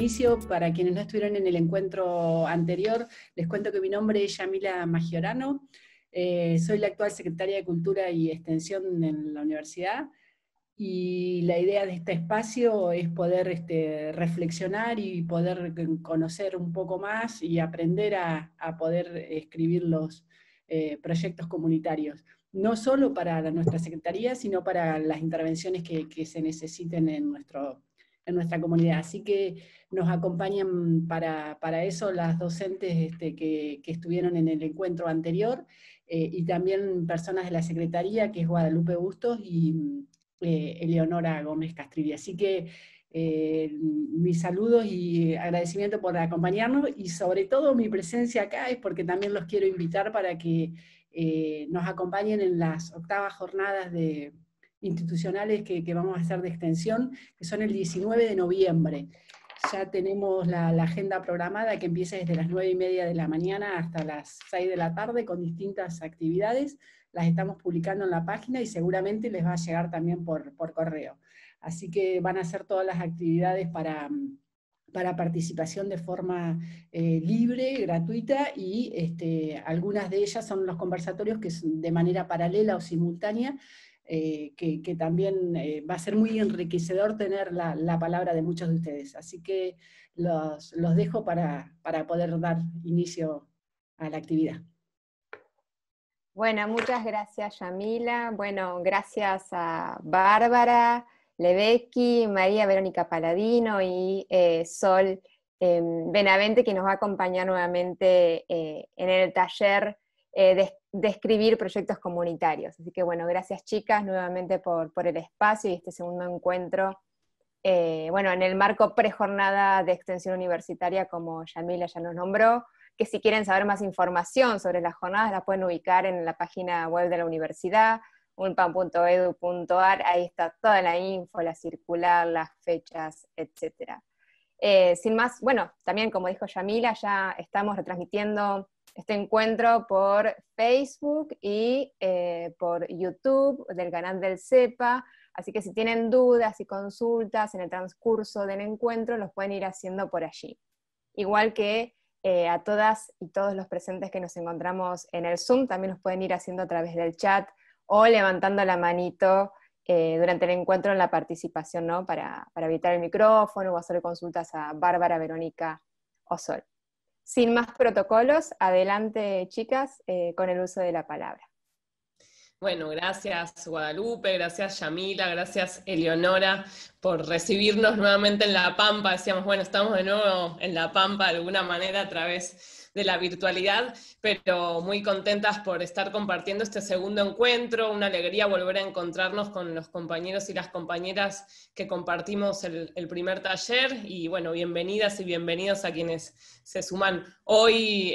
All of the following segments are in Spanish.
inicio, para quienes no estuvieron en el encuentro anterior, les cuento que mi nombre es Yamila Maggiorano, soy la actual secretaria de Cultura y Extensión en la universidad, y la idea de este espacio es poder reflexionar y poder conocer un poco más y aprender a poder escribir los proyectos comunitarios, no solo para nuestra secretaría, sino para las intervenciones que se necesiten en nuestra comunidad. Así que nos acompañan para eso las docentes que estuvieron en el encuentro anterior, y también personas de la secretaría, que es Guadalupe Bustos y Eleonora Gómez Castrilli. Así que mis saludos y agradecimiento por acompañarnos, y sobre todo mi presencia acá es porque también los quiero invitar para que nos acompañen en las 8ª jornadas institucionales que vamos a hacer de extensión, que son el 19 de noviembre. Ya tenemos la agenda programada, que empieza desde las 9:30 de la mañana hasta las 6 de la tarde, con distintas actividades. Las estamos publicando en la página y seguramente les va a llegar también por correo. Así que van a ser todas las actividades para participación de forma libre, gratuita, y algunas de ellas son los conversatorios que son de manera paralela o simultánea, que también va a ser muy enriquecedor tener la palabra de muchos de ustedes. Así que los dejo para poder dar inicio a la actividad. Bueno, muchas gracias, Yamila. Bueno, gracias a Bárbara Lebecki, María Verónica Paladino y Sol Benavente, que nos va a acompañar nuevamente en el taller de escribir proyectos comunitarios. Así que bueno, gracias chicas nuevamente por el espacio y este segundo encuentro, bueno, en el marco prejornada de extensión universitaria, como Yamila ya nos nombró, que si quieren saber más información sobre las jornadas la pueden ubicar en la página web de la universidad, unpam.edu.ar, ahí está toda la info, la circular, las fechas, etc. Sin más, bueno, también como dijo Yamila, ya estamos retransmitiendo este encuentro por Facebook y por YouTube del canal del CEPA, así que si tienen dudas y consultas en el transcurso del encuentro, los pueden ir haciendo por allí. Igual que a todas y todos los presentes que nos encontramos en el Zoom, también los pueden ir haciendo a través del chat o levantando la manito durante el encuentro en la participación, ¿no? Para habilitar el micrófono o hacer consultas a Bárbara, Verónica o Sol. Sin más protocolos, adelante chicas con el uso de la palabra. Bueno, gracias Guadalupe, gracias Yamila, gracias Eleonora por recibirnos nuevamente en La Pampa. Decíamos, bueno, estamos de nuevo en La Pampa de alguna manera a través de la virtualidad, pero muy contentas por estar compartiendo este segundo encuentro. Una alegría volver a encontrarnos con los compañeros y las compañeras que compartimos el primer taller, y bueno, bienvenidas y bienvenidos a quienes se suman hoy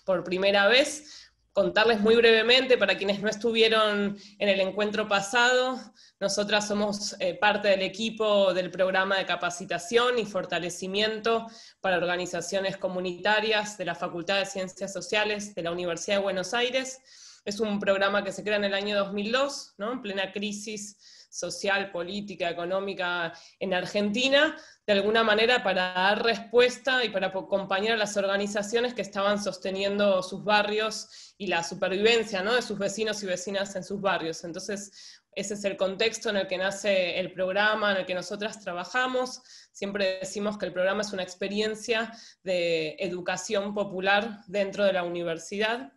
por primera vez. Contarles muy brevemente, para quienes no estuvieron en el encuentro pasado, nosotras somos parte del equipo del programa de capacitación y fortalecimiento para organizaciones comunitarias de la Facultad de Ciencias Sociales de la Universidad de Buenos Aires. Es un programa que se crea en el año 2002, ¿no? En plena crisis social, política, económica en Argentina, de alguna manera para dar respuesta y para acompañar a las organizaciones que estaban sosteniendo sus barrios y la supervivencia, ¿no? De sus vecinos y vecinas en sus barrios. Entonces, ese es el contexto en el que nace el programa, en el que nosotras trabajamos. Siempre decimos que el programa es una experiencia de educación popular dentro de la universidad,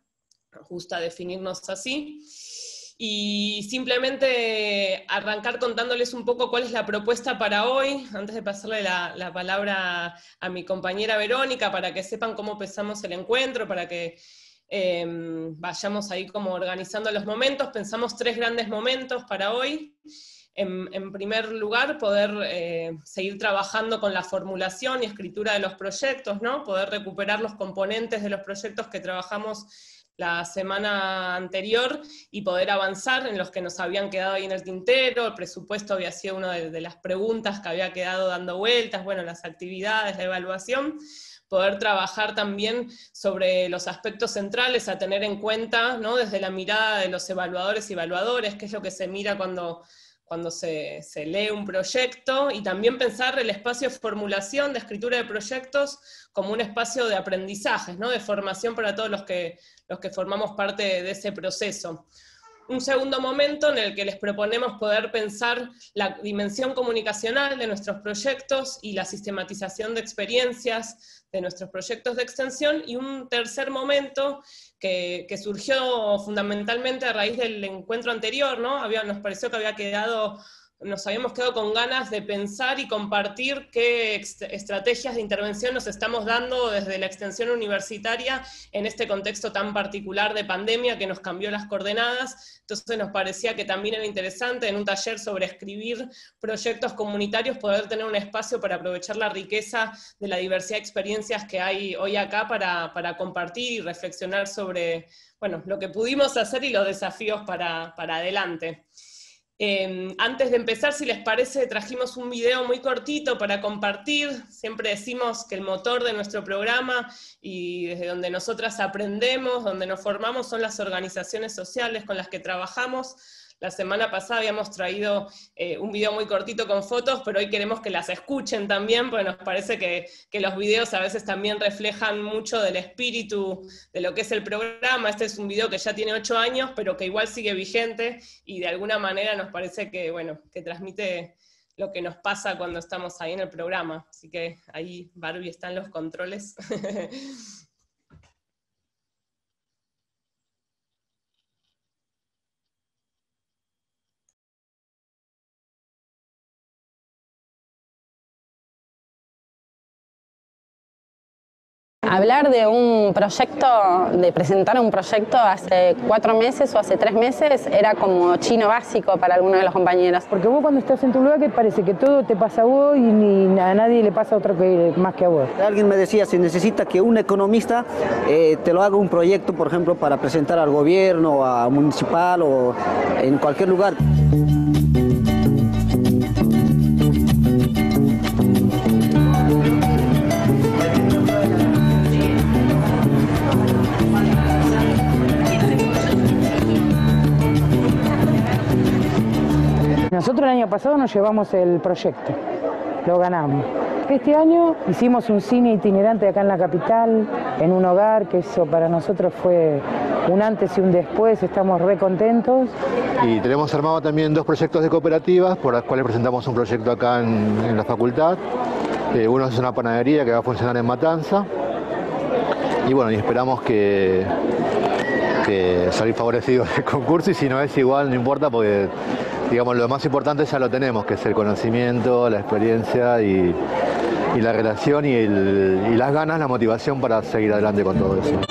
nos gusta definirnos así. Y simplemente arrancar contándoles un poco cuál es la propuesta para hoy, antes de pasarle la palabra a mi compañera Verónica, para que sepan cómo pensamos el encuentro, para que vayamos ahí como organizando los momentos. Pensamos 3 grandes momentos para hoy. En primer lugar, poder seguir trabajando con la formulación y escritura de los proyectos, ¿no? Poder recuperar los componentes de los proyectos que trabajamos la semana anterior y poder avanzar en los que nos habían quedado ahí en el tintero. El presupuesto había sido una de las preguntas que había quedado dando vueltas, bueno, las actividades, la evaluación. Poder trabajar también sobre los aspectos centrales a tener en cuenta, ¿no? Desde la mirada de los evaluadores y evaluadores, qué es lo que se mira cuando cuando se lee un proyecto, y también pensar el espacio de formulación, de escritura de proyectos, como un espacio de aprendizajes, ¿no? De formación para todos los que formamos parte de ese proceso. Un segundo momento en el que les proponemos poder pensar la dimensión comunicacional de nuestros proyectos y la sistematización de experiencias de nuestros proyectos de extensión, y un tercer momento que surgió fundamentalmente a raíz del encuentro anterior, ¿no? Nos pareció que nos habíamos quedado con ganas de pensar y compartir qué estrategias de intervención nos estamos dando desde la extensión universitaria en este contexto tan particular de pandemia que nos cambió las coordenadas. Entonces nos parecía que también era interesante en un taller sobre escribir proyectos comunitarios poder tener un espacio para aprovechar la riqueza de la diversidad de experiencias que hay hoy acá para compartir y reflexionar sobre, bueno, lo que pudimos hacer y los desafíos para adelante. Antes de empezar, si les parece, trajimos un video muy cortito para compartir. Siempre decimos que el motor de nuestro programa y desde donde nosotras aprendemos, donde nos formamos, son las organizaciones sociales con las que trabajamos. La semana pasada habíamos traído un video muy cortito con fotos, pero hoy queremos que las escuchen también, porque nos parece que los videos a veces también reflejan mucho del espíritu de lo que es el programa. Este es un video que ya tiene 8 años, pero que igual sigue vigente, y de alguna manera nos parece que, bueno, que transmite lo que nos pasa cuando estamos ahí en el programa. Así que ahí Barbie está en los controles. Hablar de un proyecto, de presentar un proyecto hace 4 meses o hace 3 meses era como chino básico para algunos de los compañeros. Porque vos cuando estás en tu lugar, que parece que todo te pasa a vos y ni a nadie le pasa otro más que a vos. Alguien me decía, se necesita que un economista te lo haga un proyecto, por ejemplo, para presentar al gobierno, a municipal o en cualquier lugar. Nosotros el año pasado nos llevamos el proyecto, lo ganamos. Este año hicimos un cine itinerante acá en la capital, en un hogar, que eso para nosotros fue un antes y un después, estamos re contentos. Y tenemos armado también 2 proyectos de cooperativas, por las cuales presentamos un proyecto acá en la facultad. Uno es una panadería que va a funcionar en Matanza. Y bueno, y esperamos que salir favorecidos del concurso, y si no es igual, no importa, porque digamos, lo más importante ya lo tenemos, que es el conocimiento, la experiencia y la relación y las ganas, la motivación para seguir adelante con todo eso.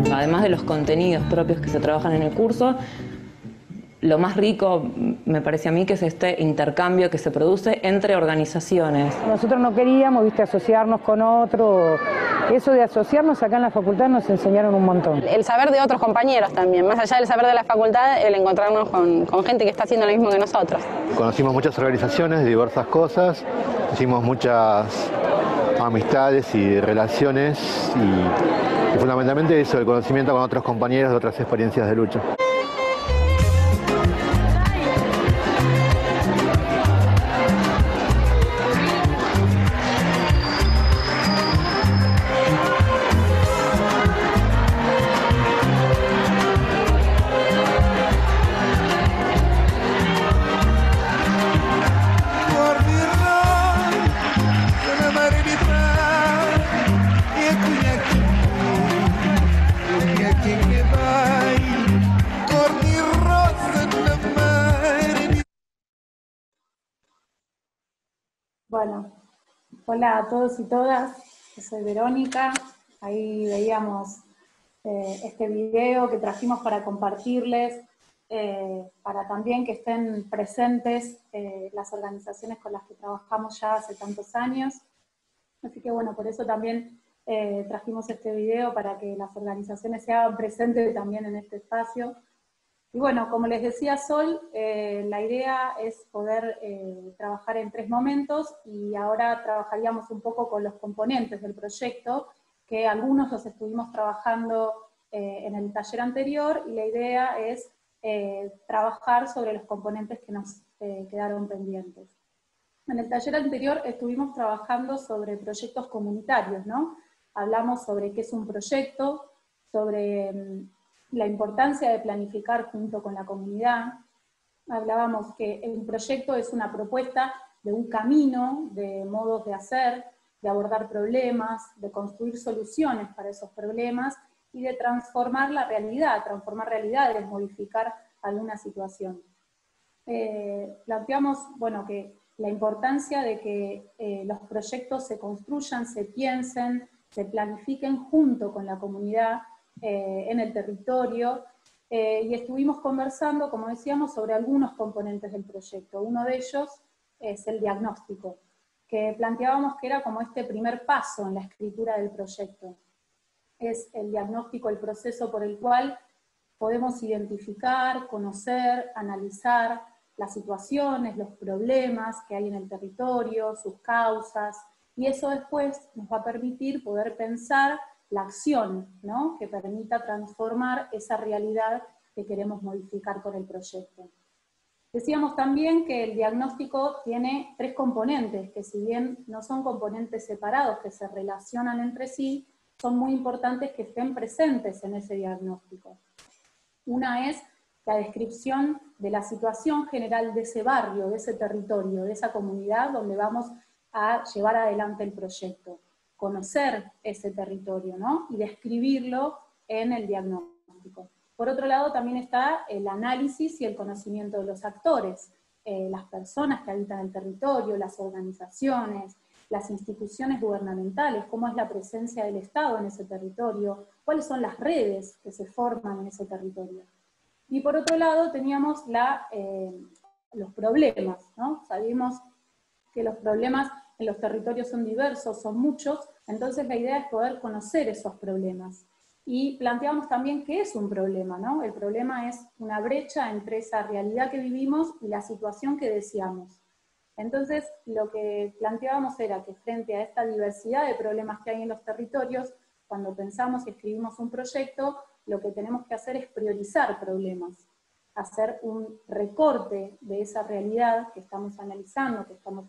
Además de los contenidos propios que se trabajan en el curso, lo más rico me parece a mí que es este intercambio que se produce entre organizaciones. Nosotros no queríamos, asociarnos con otro. Eso de asociarnos acá en la facultad nos enseñaron un montón. El saber de otros compañeros también, más allá del saber de la facultad, el encontrarnos con gente que está haciendo lo mismo que nosotros. Conocimos muchas organizaciones de diversas cosas, hicimos muchas amistades y relaciones y fundamentalmente eso, el conocimiento con otros compañeros de otras experiencias de lucha. Bueno, hola a todos y todas, yo soy Verónica, ahí veíamos este video que trajimos para compartirles, para también que estén presentes las organizaciones con las que trabajamos ya hace tantos años. Así que bueno, por eso también trajimos este video, para que las organizaciones se hagan presentes también en este espacio. Y bueno, como les decía Sol, la idea es poder trabajar en 3 momentos, y ahora trabajaríamos un poco con los componentes del proyecto, que algunos los estuvimos trabajando en el taller anterior, y la idea es trabajar sobre los componentes que nos quedaron pendientes. En el taller anterior estuvimos trabajando sobre proyectos comunitarios, ¿no? Hablamos sobre qué es un proyecto, sobre la importancia de planificar junto con la comunidad. Hablábamos que un proyecto es una propuesta de un camino, de modos de hacer, de abordar problemas, de construir soluciones para esos problemas, y de transformar la realidad, transformar realidades, modificar alguna situación. Planteamos, bueno, que la importancia de que los proyectos se construyan, se piensen, se planifiquen junto con la comunidad en el territorio, y estuvimos conversando, como decíamos, sobre algunos componentes del proyecto. Uno de ellos es el diagnóstico, que planteábamos que era como este primer paso en la escritura del proyecto. Es el diagnóstico, el proceso por el cual podemos identificar, conocer, analizar las situaciones, los problemas que hay en el territorio, sus causas, y eso después nos va a permitir poder pensar la acción, ¿no?, que permita transformar esa realidad que queremos modificar con el proyecto. Decíamos también que el diagnóstico tiene 3 componentes, que si bien no son componentes separados, que se relacionan entre sí, son muy importantes que estén presentes en ese diagnóstico. Una es la descripción de la situación general de ese barrio, de ese territorio, de esa comunidad donde vamos a llevar adelante el proyecto. Conocer ese territorio, ¿no?, y describirlo en el diagnóstico. Por otro lado, también está el análisis y el conocimiento de los actores, las personas que habitan el territorio, las organizaciones, las instituciones gubernamentales, cómo es la presencia del Estado en ese territorio, cuáles son las redes que se forman en ese territorio. Y por otro lado teníamos los problemas, ¿no? Sabemos que los problemas en los territorios son diversos, son muchos, entonces la idea es poder conocer esos problemas. Y planteamos también qué es un problema, ¿no? El problema es una brecha entre esa realidad que vivimos y la situación que deseamos. Entonces, lo que planteábamos era que frente a esta diversidad de problemas que hay en los territorios, cuando pensamos y escribimos un proyecto, lo que tenemos que hacer es priorizar problemas, hacer un recorte de esa realidad que estamos analizando, que estamos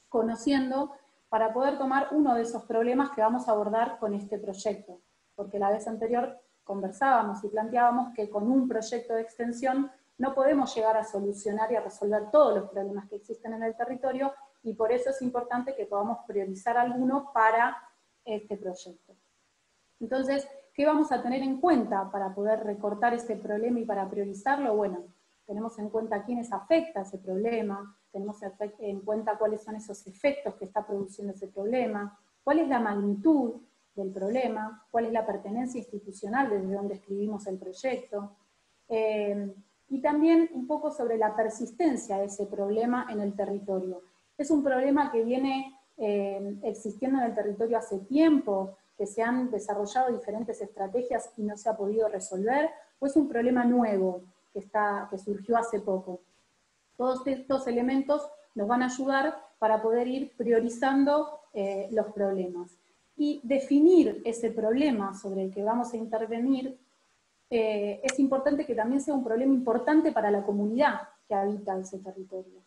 conociendo, para poder tomar uno de esos problemas que vamos a abordar con este proyecto. Porque la vez anterior conversábamos y planteábamos que con un proyecto de extensión no podemos llegar a solucionar y a resolver todos los problemas que existen en el territorio, y por eso es importante que podamos priorizar alguno para este proyecto. Entonces, ¿qué vamos a tener en cuenta para poder recortar ese problema y para priorizarlo? Bueno, tenemos en cuenta a quiénes afecta ese problema, tenemos en cuenta cuáles son esos efectos que está produciendo ese problema, cuál es la magnitud del problema, cuál es la pertenencia institucional desde donde escribimos el proyecto, y también un poco sobre la persistencia de ese problema en el territorio. ¿Es un problema que viene existiendo en el territorio hace tiempo, que se han desarrollado diferentes estrategias y no se ha podido resolver, o es un problema nuevo que surgió hace poco? Todos estos elementos nos van a ayudar para poder ir priorizando los problemas. Y definir ese problema sobre el que vamos a intervenir, es importante que también sea un problema importante para la comunidad que habita ese territorio.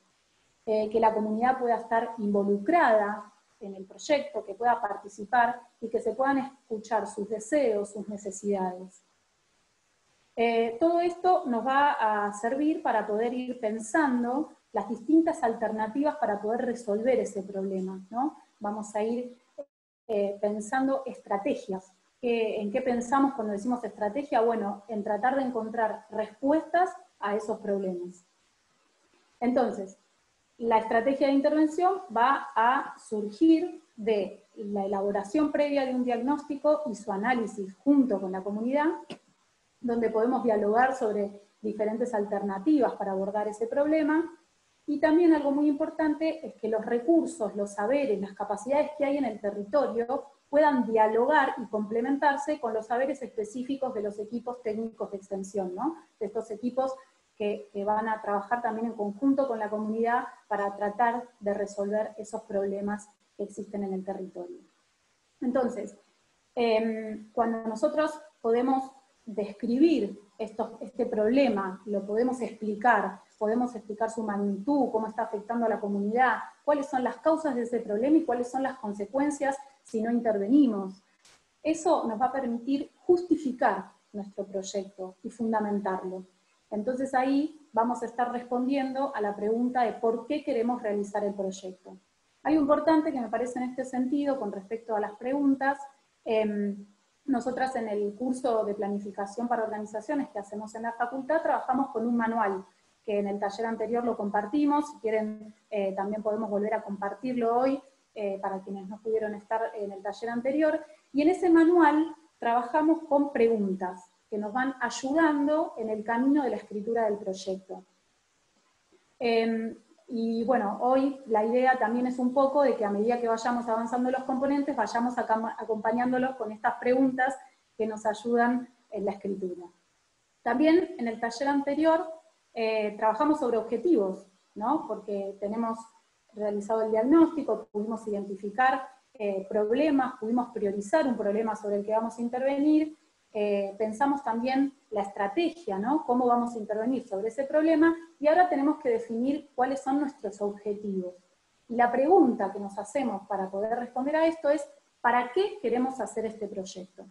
Que la comunidad pueda estar involucrada en el proyecto, que pueda participar y que se puedan escuchar sus deseos, sus necesidades. Todo esto nos va a servir para poder ir pensando las distintas alternativas para poder resolver ese problema, ¿no? Vamos a ir pensando estrategias. ¿En qué pensamos cuando decimos estrategia? Bueno, en tratar de encontrar respuestas a esos problemas. Entonces, la estrategia de intervención va a surgir de la elaboración previa de un diagnóstico y su análisis junto con la comunidad, donde podemos dialogar sobre diferentes alternativas para abordar ese problema, Y también algo muy importante es que los recursos, los saberes, las capacidades que hay en el territorio puedan dialogar y complementarse con los saberes específicos de los equipos técnicos de extensión, ¿no? De estos equipos que van a trabajar también en conjunto con la comunidad para tratar de resolver esos problemas que existen en el territorio. Entonces, cuando nosotros podemos describir este problema, lo podemos explicar su magnitud, cómo está afectando a la comunidad, cuáles son las causas de ese problema y cuáles son las consecuencias si no intervenimos. Eso nos va a permitir justificar nuestro proyecto y fundamentarlo. Entonces ahí vamos a estar respondiendo a la pregunta de por qué queremos realizar el proyecto. Algo importante que me parece en este sentido, con respecto a las preguntas, nosotras en el curso de planificación para organizaciones que hacemos en la facultad, trabajamos con un manual, que en el taller anterior lo compartimos, si quieren también podemos volver a compartirlo hoy, para quienes no pudieron estar en el taller anterior, y en ese manual trabajamos con preguntas, que nos van ayudando en el camino de la escritura del proyecto. Y bueno, hoy la idea también es un poco de que a medida que vayamos avanzando los componentes, vayamos acompañándolos con estas preguntas que nos ayudan en la escritura. También en el taller anterior trabajamos sobre objetivos, ¿no? Porque tenemos realizado el diagnóstico, pudimos identificar problemas, pudimos priorizar un problema sobre el que vamos a intervenir, pensamos también la estrategia, ¿no? Cómo vamos a intervenir sobre ese problema, y ahora tenemos que definir cuáles son nuestros objetivos. Y la pregunta que nos hacemos para poder responder a esto es, ¿para qué queremos hacer este proyecto?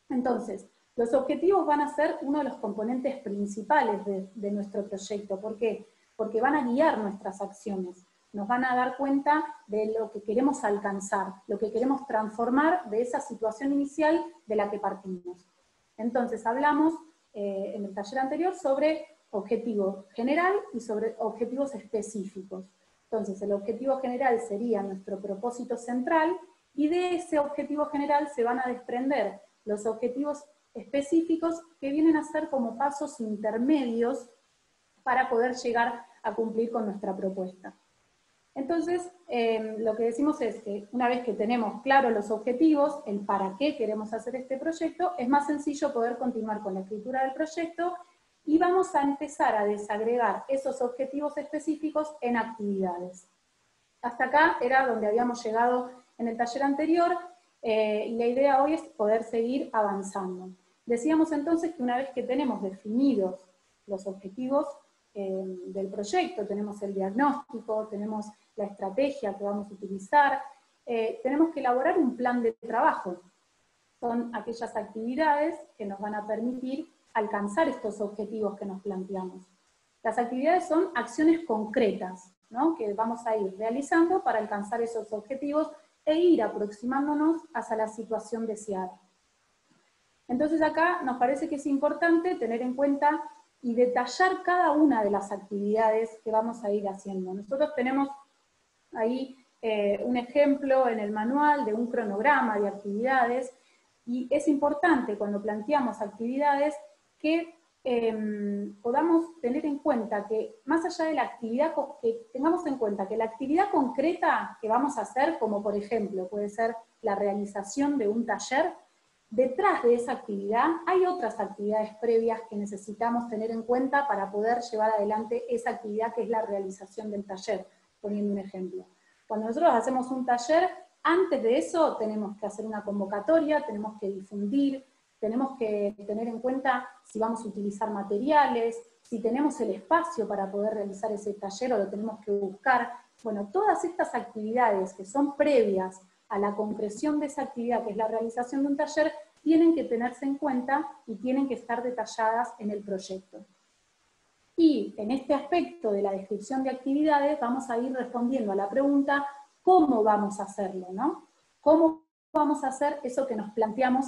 Entonces, los objetivos van a ser uno de los componentes principales de nuestro proyecto. ¿Por qué? Porque van a guiar nuestras acciones, nos van a dar cuenta de lo que queremos alcanzar, lo que queremos transformar de esa situación inicial de la que partimos. Entonces hablamos en el taller anterior sobre objetivo general y sobre objetivos específicos. Entonces el objetivo general sería nuestro propósito central, y de ese objetivo general se van a desprender los objetivos específicos que vienen a ser como pasos intermedios para poder llegar a cumplir con nuestra propuesta. Entonces, lo que decimos es que una vez que tenemos claros los objetivos, el para qué queremos hacer este proyecto, es más sencillo poder continuar con la escritura del proyecto, y vamos a empezar a desagregar esos objetivos específicos en actividades. Hasta acá era donde habíamos llegado en el taller anterior, y la idea hoy es poder seguir avanzando. Decíamos entonces que una vez que tenemos definidos los objetivos del proyecto, tenemos el diagnóstico, tenemos la estrategia que vamos a utilizar, tenemos que elaborar un plan de trabajo. Son aquellas actividades que nos van a permitir alcanzar estos objetivos que nos planteamos. Las actividades son acciones concretas, ¿no? Que vamos a ir realizando para alcanzar esos objetivos e ir aproximándonos hacia la situación deseada. Entonces acá nos parece que es importante tener en cuenta y detallar cada una de las actividades que vamos a ir haciendo. Nosotros tenemos ahí un ejemplo en el manual de un cronograma de actividades, y es importante cuando planteamos actividades que podamos tener en cuenta que, más allá de la actividad, que tengamos en cuenta que la actividad concreta que vamos a hacer, como por ejemplo puede ser la realización de un taller, detrás de esa actividad hay otras actividades previas que necesitamos tener en cuenta para poder llevar adelante esa actividad que es la realización del taller, poniendo un ejemplo. Cuando nosotros hacemos un taller, antes de eso tenemos que hacer una convocatoria, tenemos que difundir, tenemos que tener en cuenta si vamos a utilizar materiales, si tenemos el espacio para poder realizar ese taller o lo tenemos que buscar. Bueno, todas estas actividades que son previas a la concreción de esa actividad, que es la realización de un taller, tienen que tenerse en cuenta y tienen que estar detalladas en el proyecto. Y en este aspecto de la descripción de actividades vamos a ir respondiendo a la pregunta, ¿cómo vamos a hacerlo, no? ¿Cómo vamos a hacer eso que nos planteamos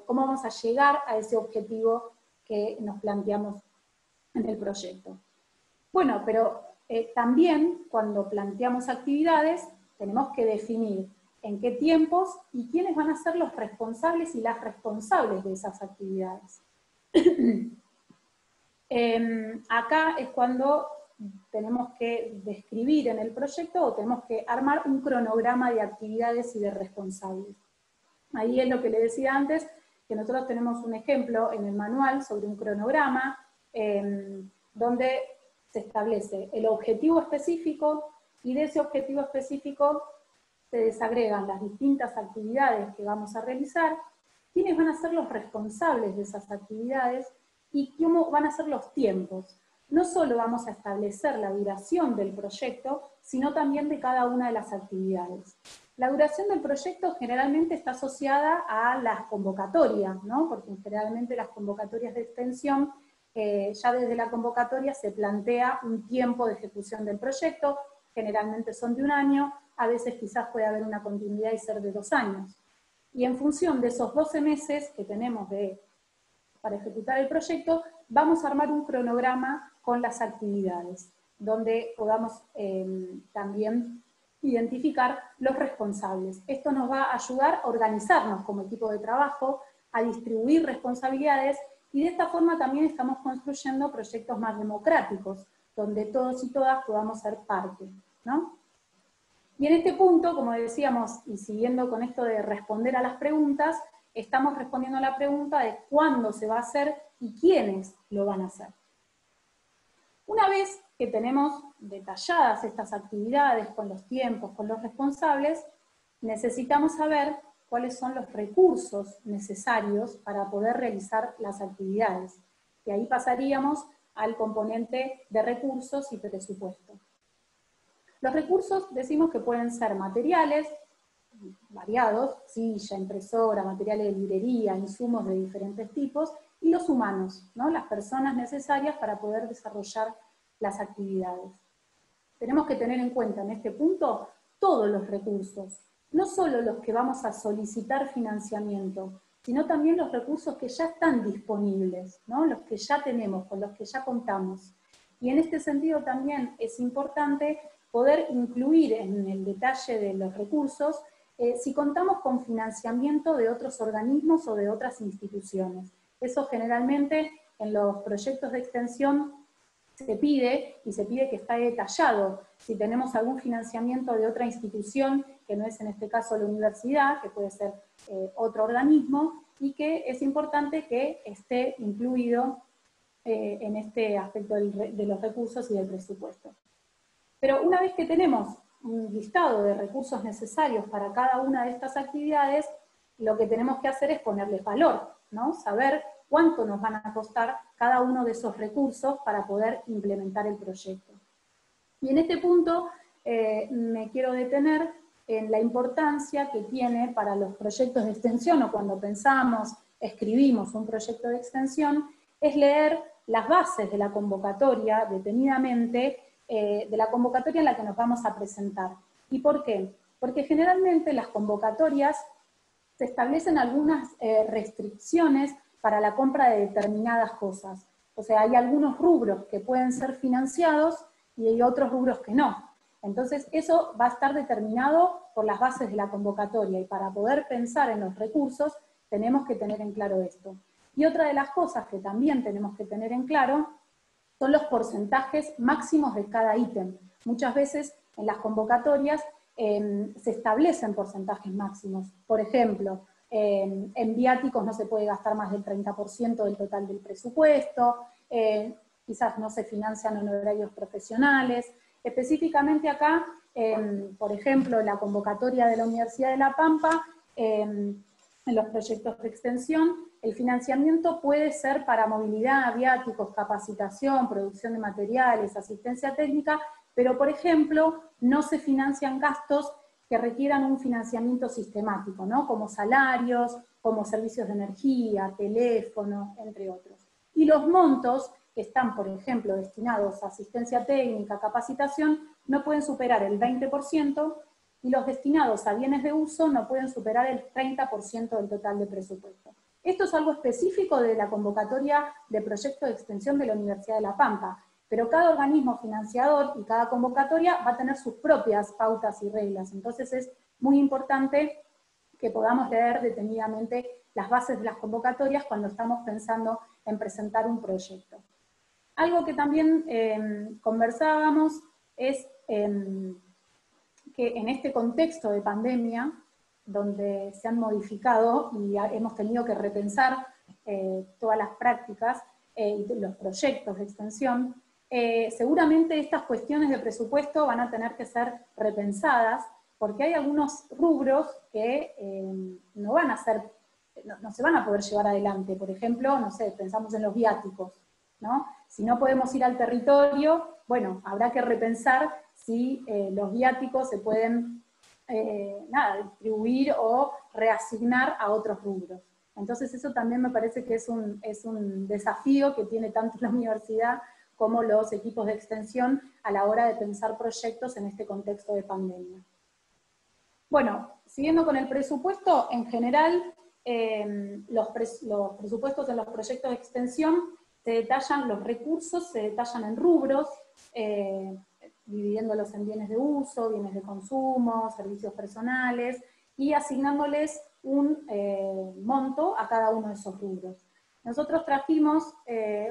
cómo vamos a llegar a ese objetivo que nos planteamos en el proyecto? Bueno, pero también cuando planteamos actividades tenemos que definir en qué tiempos y quiénes van a ser los responsables y las responsables de esas actividades. Acá es cuando tenemos que describir en el proyecto o tenemos que armar un cronograma de actividades y de responsables. Ahí es lo que le decía antes, que nosotros tenemos un ejemplo en el manual sobre un cronograma donde se establece el objetivo específico y de ese objetivo específico se desagregan las distintas actividades que vamos a realizar, quiénes van a ser los responsables de esas actividades y cómo van a ser los tiempos. No solo vamos a establecer la duración del proyecto, sino también de cada una de las actividades. La duración del proyecto generalmente está asociada a las convocatorias, ¿no? Porque generalmente las convocatorias de extensión, ya desde la convocatoria se plantea un tiempo de ejecución del proyecto, generalmente son de 1 año, a veces quizás puede haber una continuidad y ser de 2 años. Y en función de esos 12 meses que tenemos para ejecutar el proyecto, vamos a armar un cronograma con las actividades, donde podamos también identificar los responsables. Esto nos va a ayudar a organizarnos como equipo de trabajo, a distribuir responsabilidades, y de esta forma también estamos construyendo proyectos más democráticos, donde todos y todas podamos ser parte, ¿no? Y en este punto, como decíamos, y siguiendo con esto de responder a las preguntas, estamos respondiendo a la pregunta de cuándo se va a hacer y quiénes lo van a hacer. Una vez que tenemos detalladas estas actividades con los tiempos, con los responsables, necesitamos saber cuáles son los recursos necesarios para poder realizar las actividades. Y ahí pasaríamos al componente de recursos y presupuesto. Los recursos decimos que pueden ser materiales, variados, silla, impresora, materiales de librería, insumos de diferentes tipos, y los humanos, ¿no? Las personas necesarias para poder desarrollar las actividades. Tenemos que tener en cuenta en este punto todos los recursos, no solo los que vamos a solicitar financiamiento, sino también los recursos que ya están disponibles, ¿no? Los que ya tenemos, con los que ya contamos. Y en este sentido también es importante poder incluir en el detalle de los recursos si contamos con financiamiento de otros organismos o de otras instituciones. Eso generalmente en los proyectos de extensión se pide, y se pide que esté detallado. Si tenemos algún financiamiento de otra institución, que no es en este caso la universidad, que puede ser otro organismo, y que es importante que esté incluido en este aspecto de los recursos y del presupuesto. Pero una vez que tenemos un listado de recursos necesarios para cada una de estas actividades, lo que tenemos que hacer es ponerles valor, ¿no? Saber cuánto nos van a costar cada uno de esos recursos para poder implementar el proyecto. Y en este punto me quiero detener en la importancia que tiene para los proyectos de extensión, o cuando pensamos, escribimos un proyecto de extensión, es leer las bases de la convocatoria detenidamente, de la convocatoria en la que nos vamos a presentar. ¿Y por qué? Porque generalmente las convocatorias se establecen algunas restricciones para la compra de determinadas cosas. O sea, hay algunos rubros que pueden ser financiados y hay otros rubros que no. Entonces eso va a estar determinado por las bases de la convocatoria, y para poder pensar en los recursos tenemos que tener en claro esto. Y otra de las cosas que también tenemos que tener en claro son los porcentajes máximos de cada ítem. Muchas veces en las convocatorias se establecen porcentajes máximos. Por ejemplo, en viáticos no se puede gastar más del 30% del total del presupuesto, quizás no se financian honorarios profesionales. Específicamente acá, por ejemplo, la convocatoria de la Universidad de La Pampa, en los proyectos de extensión, el financiamiento puede ser para movilidad, viáticos, capacitación, producción de materiales, asistencia técnica, pero por ejemplo, no se financian gastos que requieran un financiamiento sistemático, ¿no? Como salarios, como servicios de energía, teléfono, entre otros. Y los montos que están, por ejemplo, destinados a asistencia técnica, capacitación, no pueden superar el 20%, y los destinados a bienes de uso no pueden superar el 30% del total de presupuesto. Esto es algo específico de la convocatoria de proyecto de extensión de la Universidad de La Pampa, pero cada organismo financiador y cada convocatoria va a tener sus propias pautas y reglas. Entonces es muy importante que podamos leer detenidamente las bases de las convocatorias cuando estamos pensando en presentar un proyecto. Algo que también conversábamos es que en este contexto de pandemia, donde se han modificado y hemos tenido que repensar todas las prácticas y los proyectos de extensión, seguramente estas cuestiones de presupuesto van a tener que ser repensadas, porque hay algunos rubros que no van a ser, no se van a poder llevar adelante. Por ejemplo, no sé, pensamos en los viáticos, ¿no? Si no podemos ir al territorio, bueno, habrá que repensar si los viáticos se pueden distribuir o reasignar a otros rubros. Entonces eso también me parece que es un desafío que tiene tanto la universidad como los equipos de extensión a la hora de pensar proyectos en este contexto de pandemia. Bueno, siguiendo con el presupuesto, en general, los presupuestos en los proyectos de extensión se detallan, los recursos se detallan en rubros, dividiéndolos en bienes de uso, bienes de consumo, servicios personales, y asignándoles un monto a cada uno de esos rubros. Nosotros trajimos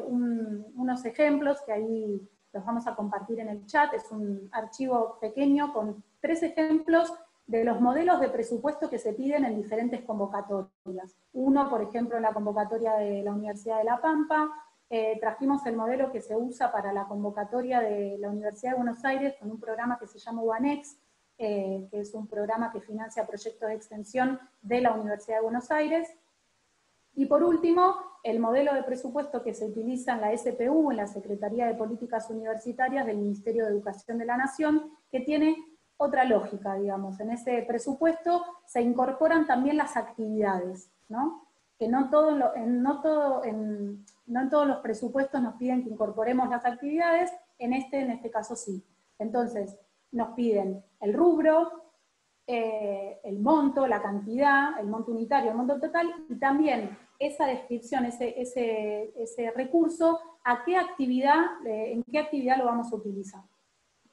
unos ejemplos que ahí los vamos a compartir en el chat, es un archivo pequeño con 3 ejemplos de los modelos de presupuesto que se piden en diferentes convocatorias. Uno, por ejemplo, en la convocatoria de la Universidad de La Pampa, trajimos el modelo que se usa para la convocatoria de la Universidad de Buenos Aires con un programa que se llama UBANEX, que es un programa que financia proyectos de extensión de la Universidad de Buenos Aires. Y por último, el modelo de presupuesto que se utiliza en la SPU, en la Secretaría de Políticas Universitarias del Ministerio de Educación de la Nación, que tiene otra lógica, digamos. En ese presupuesto se incorporan también las actividades, ¿no? Que no en todos los presupuestos nos piden que incorporemos las actividades, en este caso sí. Entonces, nos piden el rubro, el monto, la cantidad, el monto unitario, el monto total, y también esa descripción, ese recurso, en qué actividad lo vamos a utilizar.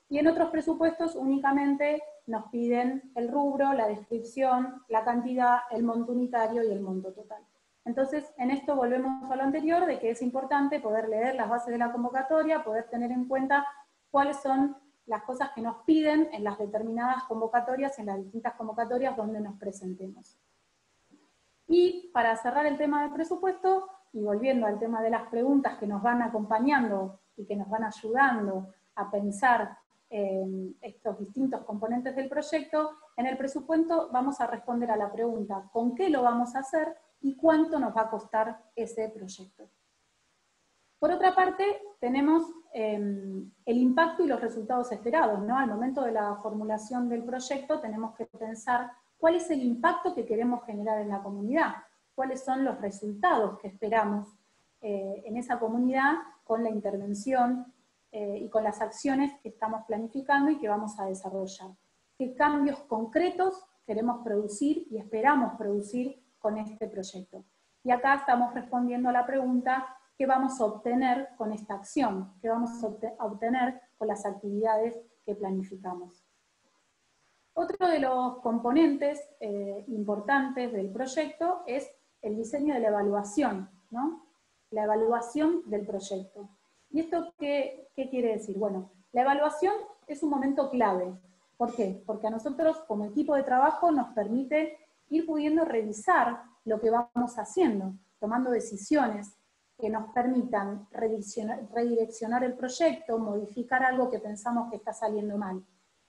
Y en otros presupuestos únicamente nos piden el rubro, la descripción, la cantidad, el monto unitario y el monto total. Entonces, en esto volvemos a lo anterior, de que es importante poder leer las bases de la convocatoria, poder tener en cuenta cuáles son las cosas que nos piden en las determinadas convocatorias, en las distintas convocatorias donde nos presentemos. Y para cerrar el tema del presupuesto, y volviendo al tema de las preguntas que nos van acompañando y que nos van ayudando a pensar estos distintos componentes del proyecto, en el presupuesto vamos a responder a la pregunta ¿con qué lo vamos a hacer? Y cuánto nos va a costar ese proyecto. Por otra parte, tenemos el impacto y los resultados esperados, ¿no? Al momento de la formulación del proyecto tenemos que pensar cuál es el impacto que queremos generar en la comunidad, cuáles son los resultados que esperamos en esa comunidad con la intervención y con las acciones que estamos planificando y que vamos a desarrollar. ¿Qué cambios concretos queremos producir y esperamos producir con este proyecto? Y acá estamos respondiendo a la pregunta, ¿qué vamos a obtener con esta acción? ¿Qué vamos a obtener con las actividades que planificamos? Otro de los componentes importantes del proyecto es el diseño de la evaluación, ¿no? La evaluación del proyecto. ¿Y esto qué quiere decir? Bueno, la evaluación es un momento clave. ¿Por qué? Porque a nosotros como equipo de trabajo nos permite ir pudiendo revisar lo que vamos haciendo, tomando decisiones que nos permitan redireccionar el proyecto, modificar algo que pensamos que está saliendo mal.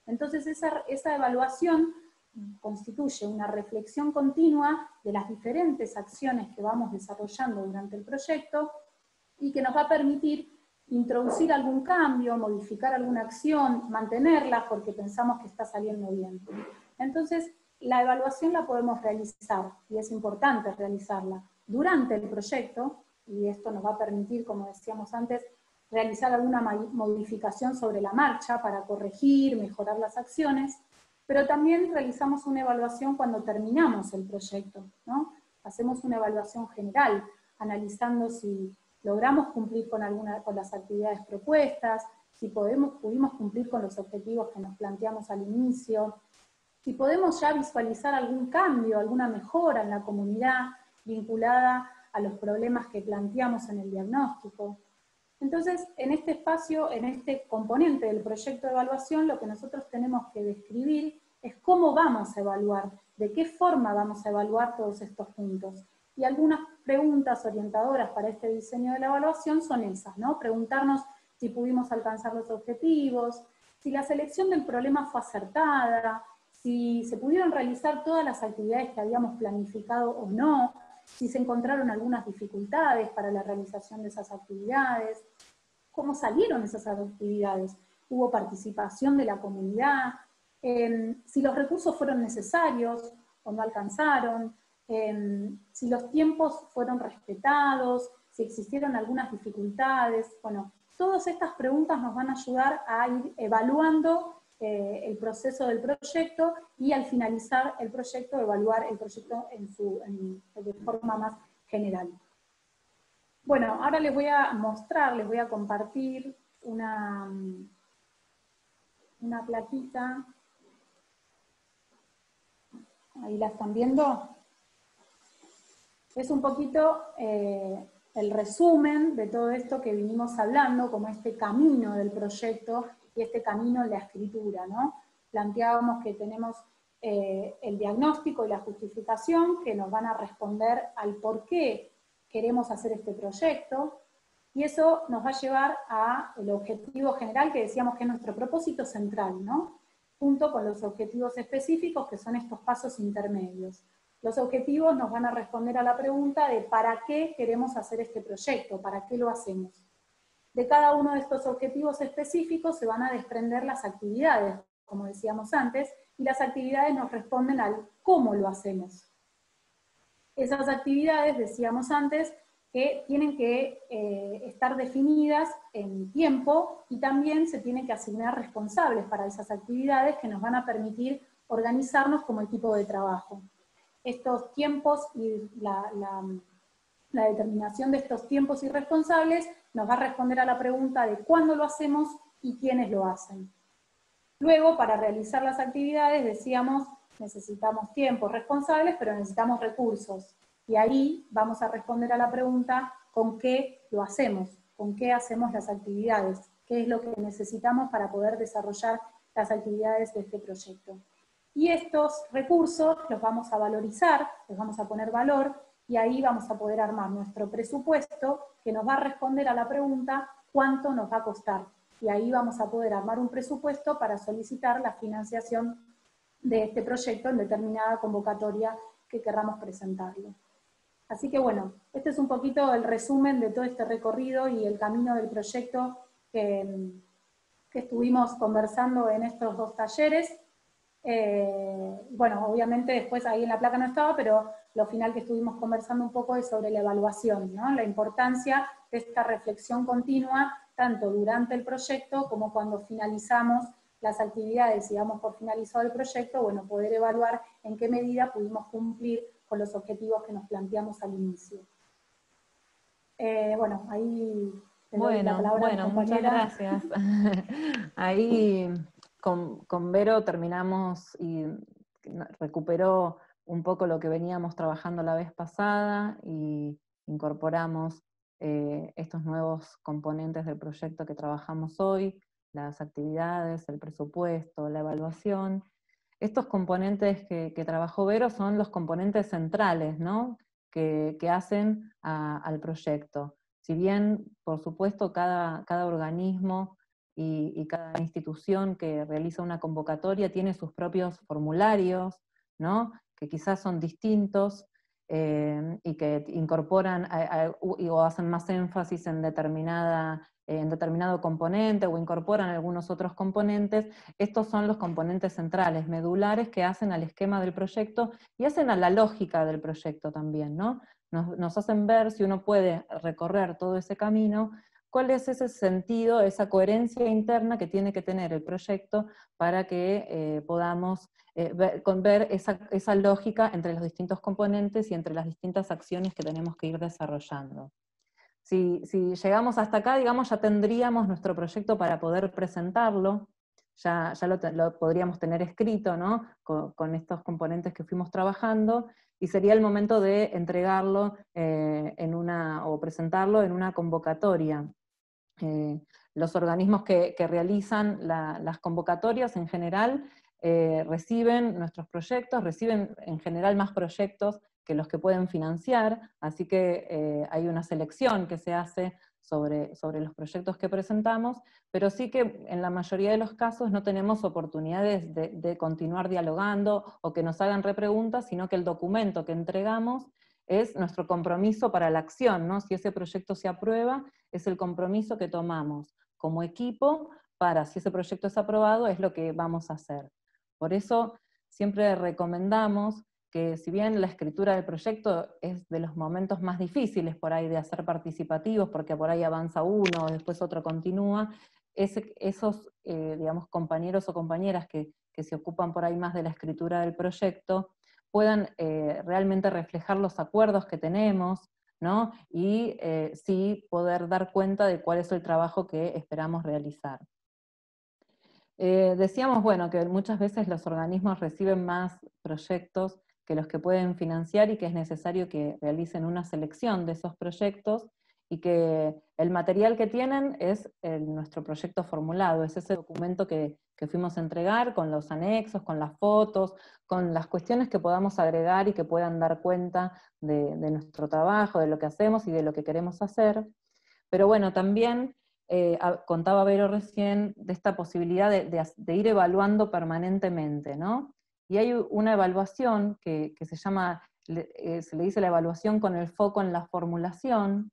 Entonces esa evaluación constituye una reflexión continua de las diferentes acciones que vamos desarrollando durante el proyecto y que nos va a permitir introducir algún cambio, modificar alguna acción, mantenerla porque pensamos que está saliendo bien. Entonces, la evaluación la podemos realizar, y es importante realizarla, durante el proyecto, y esto nos va a permitir, como decíamos antes, realizar alguna modificación sobre la marcha para corregir, mejorar las acciones, pero también realizamos una evaluación cuando terminamos el proyecto, ¿no? Hacemos una evaluación general, analizando si logramos cumplir con las actividades propuestas, si pudimos cumplir con los objetivos que nos planteamos al inicio, si podemos ya visualizar algún cambio, alguna mejora en la comunidad vinculada a los problemas que planteamos en el diagnóstico. Entonces, en este espacio, en este componente del proyecto de evaluación, lo que nosotros tenemos que describir es cómo vamos a evaluar, de qué forma vamos a evaluar todos estos puntos. Y algunas preguntas orientadoras para este diseño de la evaluación son esas, ¿no? Preguntarnos si pudimos alcanzar los objetivos, si la selección del problema fue acertada, si se pudieron realizar todas las actividades que habíamos planificado o no, si se encontraron algunas dificultades para la realización de esas actividades, cómo salieron esas actividades, hubo participación de la comunidad, si los recursos fueron necesarios o no alcanzaron, si los tiempos fueron respetados, si existieron algunas dificultades. Bueno, todas estas preguntas nos van a ayudar a ir evaluando el proceso del proyecto y al finalizar el proyecto, evaluar el proyecto de forma más general. Bueno, ahora les voy a mostrar, les voy a compartir una plaquita. Ahí la están viendo. Es un poquito el resumen de todo esto que vinimos hablando, como este camino del proyecto y este camino en la escritura, ¿no? Planteábamos que tenemos el diagnóstico y la justificación que nos van a responder al por qué queremos hacer este proyecto, y eso nos va a llevar al objetivo general que decíamos que es nuestro propósito central, ¿no? Junto con los objetivos específicos que son estos pasos intermedios. Los objetivos nos van a responder a la pregunta de ¿para qué queremos hacer este proyecto? ¿Para qué lo hacemos? De cada uno de estos objetivos específicos se van a desprender las actividades, como decíamos antes, y las actividades nos responden al cómo lo hacemos. Esas actividades, decíamos antes, que tienen que estar definidas en tiempo y también se tienen que asignar responsables para esas actividades que nos van a permitir organizarnos como equipo de trabajo. Estos tiempos y la determinación de estos tiempos y responsables nos va a responder a la pregunta de cuándo lo hacemos y quiénes lo hacen. Luego, para realizar las actividades, decíamos, necesitamos tiempos responsables, pero necesitamos recursos. Y ahí vamos a responder a la pregunta, ¿con qué lo hacemos? ¿Con qué hacemos las actividades? ¿Qué es lo que necesitamos para poder desarrollar las actividades de este proyecto? Y estos recursos los vamos a valorizar, les vamos a poner valor, y ahí vamos a poder armar nuestro presupuesto que nos va a responder a la pregunta, ¿cuánto nos va a costar? Y ahí vamos a poder armar un presupuesto para solicitar la financiación de este proyecto en determinada convocatoria que querramos presentarlo. Así que bueno, este es un poquito el resumen de todo este recorrido y el camino del proyecto que estuvimos conversando en estos 2 talleres. Bueno, obviamente después ahí en la placa no estaba, pero lo final que estuvimos conversando un poco es sobre la evaluación, ¿no? La importancia de esta reflexión continua, tanto durante el proyecto como cuando finalizamos las actividades y damos por finalizado el proyecto, bueno, poder evaluar en qué medida pudimos cumplir con los objetivos que nos planteamos al inicio. Bueno, ahí te doy la palabra a mi compañera. Muchas gracias. Ahí con Vero terminamos y recuperó un poco lo que veníamos trabajando la vez pasada y incorporamos estos nuevos componentes del proyecto que trabajamos hoy, las actividades, el presupuesto, la evaluación. Estos componentes que trabajó Vero son los componentes centrales, ¿no? que hacen al proyecto. Si bien, por supuesto, cada organismo y cada institución que realiza una convocatoria tiene sus propios formularios, ¿no? Que quizás son distintos y que incorporan o hacen más énfasis en determinado componente o incorporan algunos otros componentes. Estos son los componentes centrales, medulares, que hacen al esquema del proyecto y hacen a la lógica del proyecto también, ¿no? Nos hacen ver, si uno puede recorrer todo ese camino, cuál es ese sentido, esa coherencia interna que tiene que tener el proyecto para que podamos ver esa lógica entre los distintos componentes y entre las distintas acciones que tenemos que ir desarrollando. Si llegamos hasta acá, digamos, ya tendríamos nuestro proyecto para poder presentarlo, ya lo podríamos tener escrito, ¿no? Con estos componentes que fuimos trabajando, y sería el momento de entregarlo o presentarlo en una convocatoria. Los organismos que realizan las convocatorias en general reciben nuestros proyectos, reciben en general más proyectos que los que pueden financiar, así que hay una selección que se hace sobre los proyectos que presentamos, pero sí que en la mayoría de los casos no tenemos oportunidades de continuar dialogando o que nos hagan repreguntas, sino que el documento que entregamos es nuestro compromiso para la acción, ¿no? Si ese proyecto se aprueba, es el compromiso que tomamos como equipo para, si ese proyecto es aprobado, es lo que vamos a hacer. Por eso siempre recomendamos que, si bien la escritura del proyecto es de los momentos más difíciles por ahí de hacer participativos, porque por ahí avanza uno, después otro continúa, esos digamos, compañeros o compañeras que se ocupan por ahí más de la escritura del proyecto, puedan realmente reflejar los acuerdos que tenemos, ¿no? Y sí poder dar cuenta de cuál es el trabajo que esperamos realizar. Decíamos, bueno, que muchas veces los organismos reciben más proyectos que los que pueden financiar y que es necesario que realicen una selección de esos proyectos y que el material que tienen es nuestro proyecto formulado, es ese documento que fuimos a entregar con los anexos, con las fotos, con las cuestiones que podamos agregar y que puedan dar cuenta de nuestro trabajo, de lo que hacemos y de lo que queremos hacer. Pero bueno, también contaba Vero recién de esta posibilidad de ir evaluando permanentemente, ¿no? Y hay una evaluación que se llama, se le dice la evaluación con el foco en la formulación,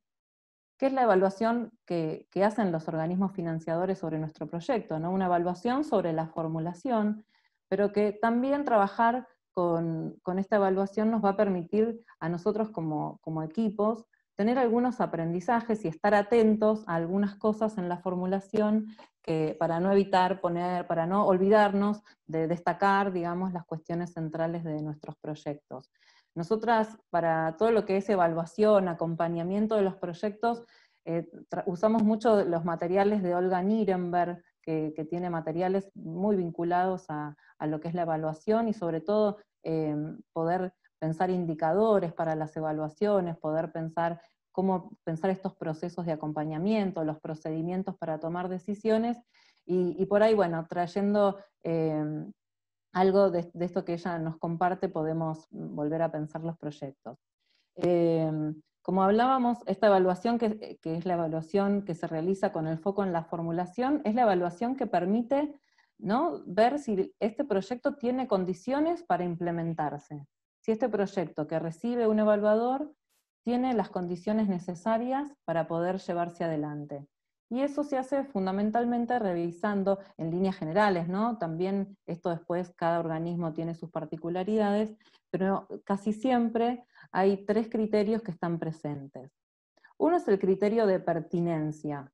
que es la evaluación que hacen los organismos financiadores sobre nuestro proyecto, ¿no? Una evaluación sobre la formulación, pero que también trabajar con esta evaluación nos va a permitir a nosotros como equipos tener algunos aprendizajes y estar atentos a algunas cosas en la formulación para no evitar para no olvidarnos de destacar, digamos, las cuestiones centrales de nuestros proyectos. Nosotras, para todo lo que es evaluación, acompañamiento de los proyectos, usamos mucho los materiales de Olga Nirenberg, que tiene materiales muy vinculados a lo que es la evaluación y sobre todo poder pensar indicadores para las evaluaciones, poder pensar cómo pensar estos procesos de acompañamiento, los procedimientos para tomar decisiones, y por ahí, bueno, trayendo algo de esto que ella nos comparte, podemos volver a pensar los proyectos. Como hablábamos, esta evaluación que es la evaluación que se realiza con el foco en la formulación, es la evaluación que permite, ¿no?, ver si este proyecto tiene condiciones para implementarse. Si este proyecto que recibe un evaluador tiene las condiciones necesarias para poder llevarse adelante. Y eso se hace fundamentalmente revisando en líneas generales, ¿no? También esto después cada organismo tiene sus particularidades, pero casi siempre hay 3 criterios que están presentes. Uno es el criterio de pertinencia,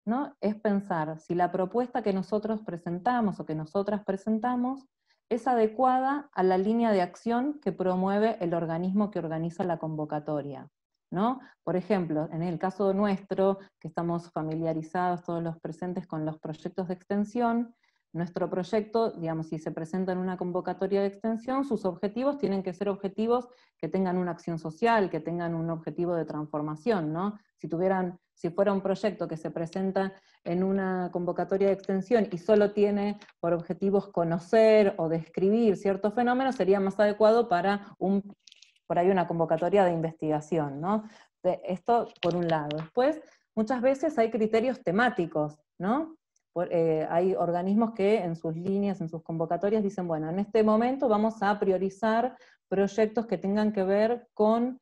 ¿no? Es pensar si la propuesta que nosotros presentamos o que nosotras presentamos es adecuada a la línea de acción que promueve el organismo que organiza la convocatoria, ¿no? Por ejemplo, en el caso nuestro, que estamos familiarizados todos los presentes con los proyectos de extensión, nuestro proyecto, digamos, si se presenta en una convocatoria de extensión, sus objetivos tienen que ser objetivos que tengan una acción social, que tengan un objetivo de transformación, ¿no? Si fuera un proyecto que se presenta en una convocatoria de extensión y solo tiene por objetivos conocer o describir ciertos fenómenos, sería más adecuado para por ahí una convocatoria de investigación, ¿no? Esto por un lado. Después, muchas veces hay criterios temáticos, ¿no? Hay organismos que en sus líneas, en sus convocatorias dicen, bueno, en este momento vamos a priorizar proyectos que tengan que ver con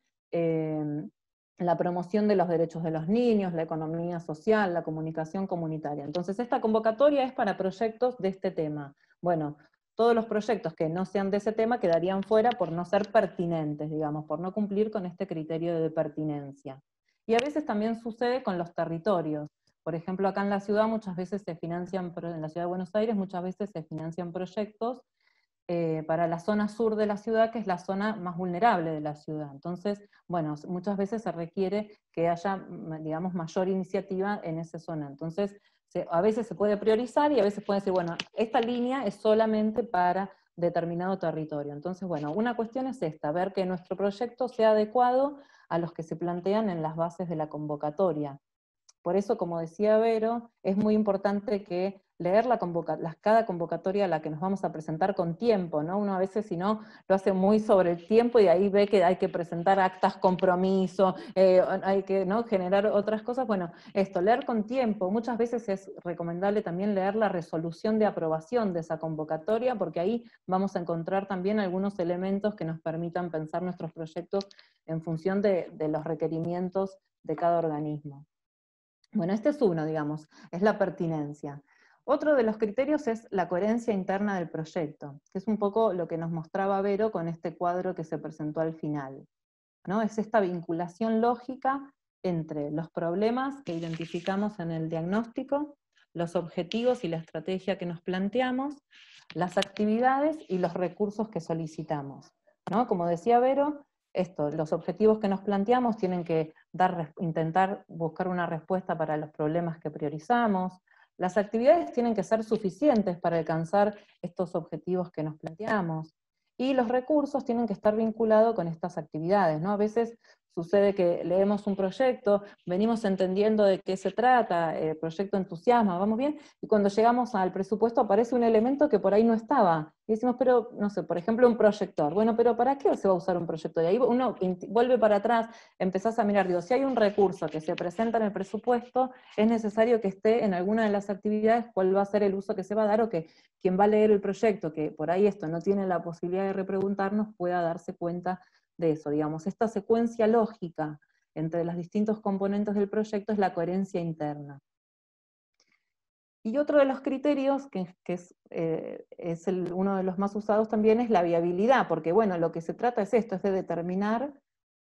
la promoción de los derechos de los niños, la economía social, la comunicación comunitaria. Entonces esta convocatoria es para proyectos de este tema. Bueno, todos los proyectos que no sean de ese tema quedarían fuera por no ser pertinentes, digamos, por no cumplir con este criterio de pertinencia. Y a veces también sucede con los territorios. Por ejemplo, acá en la ciudad muchas veces se financian, en la ciudad de Buenos Aires muchas veces se financian proyectos para la zona sur de la ciudad, que es la zona más vulnerable de la ciudad. Entonces, bueno, muchas veces se requiere que haya, digamos, mayor iniciativa en esa zona. Entonces, a veces se puede priorizar y a veces puede decir, bueno, esta línea es solamente para determinado territorio. Entonces, bueno, una cuestión es esta, ver que nuestro proyecto sea adecuado a los que se plantean en las bases de la convocatoria. Por eso, como decía Vero, es muy importante que leer cada convocatoria a la que nos vamos a presentar con tiempo, ¿no? Uno a veces, si no, lo hace muy sobre el tiempo y ahí ve que hay que presentar actas compromiso, hay que, ¿no?, generar otras cosas. Bueno, esto, leer con tiempo. Muchas veces es recomendable también leer la resolución de aprobación de esa convocatoria, porque ahí vamos a encontrar también algunos elementos que nos permitan pensar nuestros proyectos en función de los requerimientos de cada organismo. Bueno, este es uno, digamos, es la pertinencia. Otro de los criterios es la coherencia interna del proyecto, que es un poco lo que nos mostraba Vero con este cuadro que se presentó al final, ¿no? Es esta vinculación lógica entre los problemas que identificamos en el diagnóstico, los objetivos y la estrategia que nos planteamos, las actividades y los recursos que solicitamos, ¿no? Como decía Vero, los objetivos que nos planteamos tienen que intentar buscar una respuesta para los problemas que priorizamos. Las actividades tienen que ser suficientes para alcanzar estos objetivos que nos planteamos. Y los recursos tienen que estar vinculados con estas actividades, ¿no? A veces sucede que leemos un proyecto, venimos entendiendo de qué se trata, el proyecto entusiasma, vamos bien, y cuando llegamos al presupuesto aparece un elemento que por ahí no estaba. Y decimos, pero, no sé, por ejemplo, un proyector. Bueno, pero ¿para qué se va a usar un proyector? Y ahí uno vuelve para atrás, empezás a mirar, digo, si hay un recurso que se presenta en el presupuesto, es necesario que esté en alguna de las actividades, cuál va a ser el uso que se va a dar, o que quien va a leer el proyecto, que por ahí esto no tiene la posibilidad de repreguntarnos, pueda darse cuenta de eso, digamos. Esta secuencia lógica entre los distintos componentes del proyecto es la coherencia interna. Y otro de los criterios, que es uno de los más usados también, es la viabilidad, porque bueno, lo que se trata es esto, es de determinar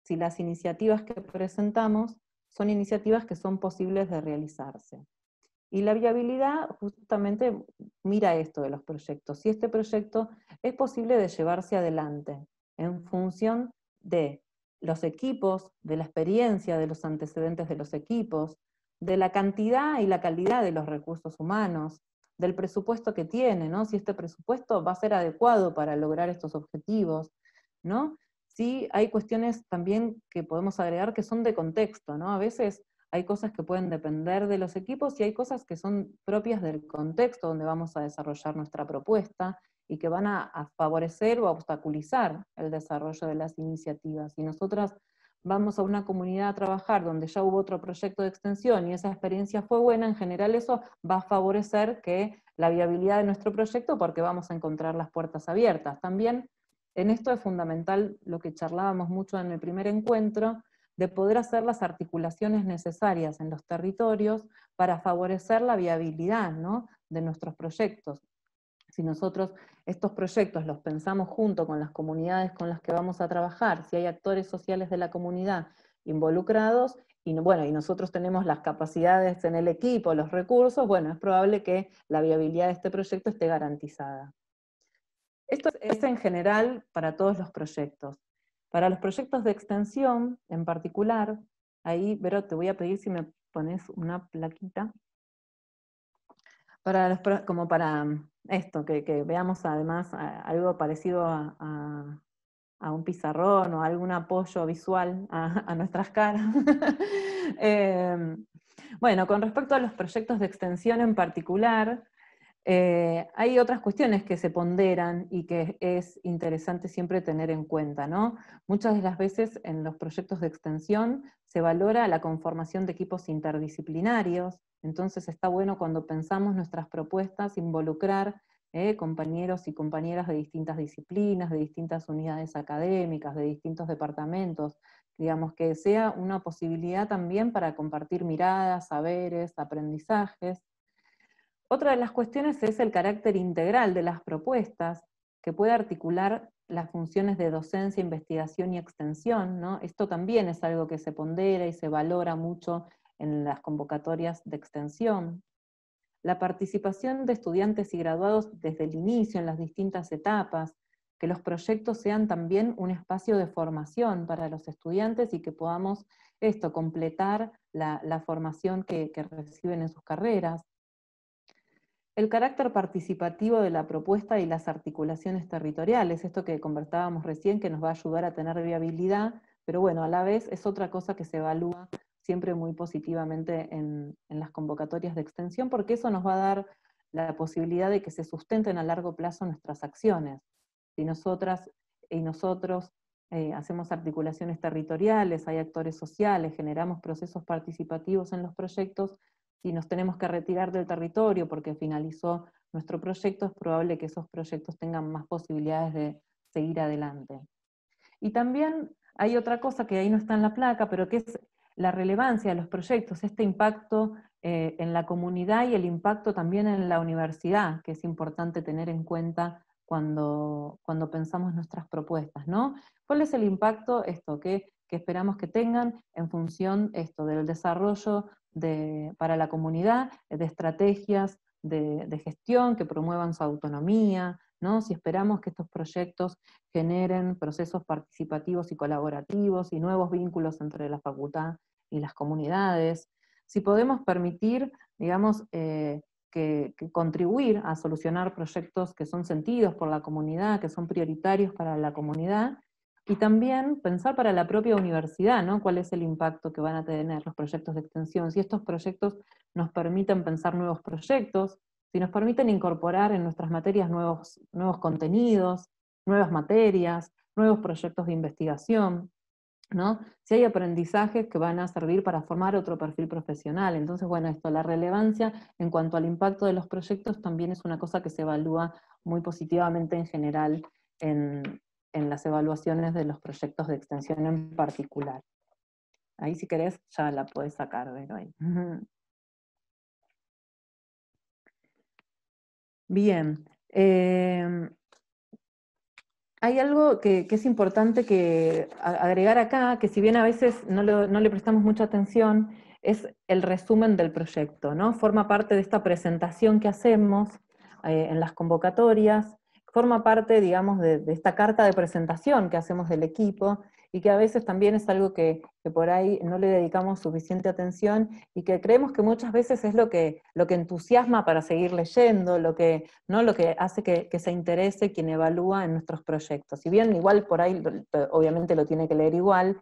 si las iniciativas que presentamos son iniciativas que son posibles de realizarse. Y la viabilidad justamente mira esto de los proyectos, si este proyecto es posible de llevarse adelante en función de los equipos, de la experiencia, de los antecedentes de los equipos, de la cantidad y la calidad de los recursos humanos, del presupuesto que tiene, ¿no? Si este presupuesto va a ser adecuado para lograr estos objetivos, ¿no? Sí, hay cuestiones también que podemos agregar que son de contexto, ¿no? A veces hay cosas que pueden depender de los equipos y hay cosas que son propias del contexto donde vamos a desarrollar nuestra propuesta y que van a favorecer o a obstaculizar el desarrollo de las iniciativas. Si nosotras vamos a una comunidad a trabajar donde ya hubo otro proyecto de extensión y esa experiencia fue buena, en general eso va a favorecer que la viabilidad de nuestro proyecto, porque vamos a encontrar las puertas abiertas. También en esto es fundamental lo que charlábamos mucho en el primer encuentro, de poder hacer las articulaciones necesarias en los territorios para favorecer la viabilidad, ¿no?, de nuestros proyectos. Si nosotros estos proyectos los pensamos junto con las comunidades con las que vamos a trabajar, si hay actores sociales de la comunidad involucrados, y nosotros tenemos las capacidades en el equipo, los recursos, bueno, es probable que la viabilidad de este proyecto esté garantizada. Esto es en general para todos los proyectos. Para los proyectos de extensión, en particular, ahí, Vero, te voy a pedir si me pones una plaquita, como para esto, que veamos además algo parecido a un pizarrón o algún apoyo visual a nuestras caras. Bueno, con respecto a los proyectos de extensión en particular, hay otras cuestiones que se ponderan y que es interesante siempre tener en cuenta, ¿no? Muchas de las veces en los proyectos de extensión se valora la conformación de equipos interdisciplinarios, entonces está bueno cuando pensamos nuestras propuestas involucrar compañeros y compañeras de distintas disciplinas, de distintas unidades académicas, de distintos departamentos, digamos, que sea una posibilidad también para compartir miradas, saberes, aprendizajes. Otra de las cuestiones es el carácter integral de las propuestas, que puede articular las funciones de docencia, investigación y extensión, ¿no? Esto también es algo que se pondera y se valora mucho en las convocatorias de extensión. La participación de estudiantes y graduados desde el inicio, en las distintas etapas, que los proyectos sean también un espacio de formación para los estudiantes y que podamos completar la formación que reciben en sus carreras. El carácter participativo de la propuesta y las articulaciones territoriales, esto que conversábamos recién, que nos va a ayudar a tener viabilidad, pero bueno, a la vez es otra cosa que se evalúa siempre muy positivamente en las convocatorias de extensión, porque eso nos va a dar la posibilidad de que se sustenten a largo plazo nuestras acciones. Si nosotras y nosotros hacemos articulaciones territoriales, hay actores sociales, generamos procesos participativos en los proyectos, si nos tenemos que retirar del territorio porque finalizó nuestro proyecto, es probable que esos proyectos tengan más posibilidades de seguir adelante. Y también hay otra cosa que ahí no está en la placa, pero que es la relevancia de los proyectos, este impacto en la comunidad y el impacto también en la universidad, que es importante tener en cuenta cuando pensamos nuestras propuestas, ¿no? ¿Cuál es el impacto que esperamos que tengan en función del desarrollo para la comunidad, de estrategias de gestión que promuevan su autonomía, ¿no? Si esperamos que estos proyectos generen procesos participativos y colaborativos y nuevos vínculos entre la facultad y las comunidades, si podemos permitir, digamos, que contribuir a solucionar proyectos que son sentidos por la comunidad, que son prioritarios para la comunidad, y también pensar para la propia universidad, ¿no? ¿Cuál es el impacto que van a tener los proyectos de extensión? Si estos proyectos nos permiten pensar nuevos proyectos, si nos permiten incorporar en nuestras materias nuevos contenidos, nuevas materias, nuevos proyectos de investigación, ¿no? Si hay aprendizajes que van a servir para formar otro perfil profesional. Entonces, bueno, la relevancia en cuanto al impacto de los proyectos también es una cosa que se evalúa muy positivamente en general en las evaluaciones de los proyectos de extensión en particular. Ahí si querés ya la podés sacar, Vero, ahí. Bien. Hay algo que es importante agregar acá, que si bien a veces no le prestamos mucha atención, es el resumen del proyecto, ¿no? Forma parte de esta presentación que hacemos en las convocatorias, forma parte, digamos, de esta carta de presentación que hacemos del equipo, y que a veces también es algo que por ahí no le dedicamos suficiente atención, y que creemos que muchas veces es lo que entusiasma para seguir leyendo, lo que hace que se interese quien evalúa en nuestros proyectos. Si bien igual por ahí obviamente lo tiene que leer igual,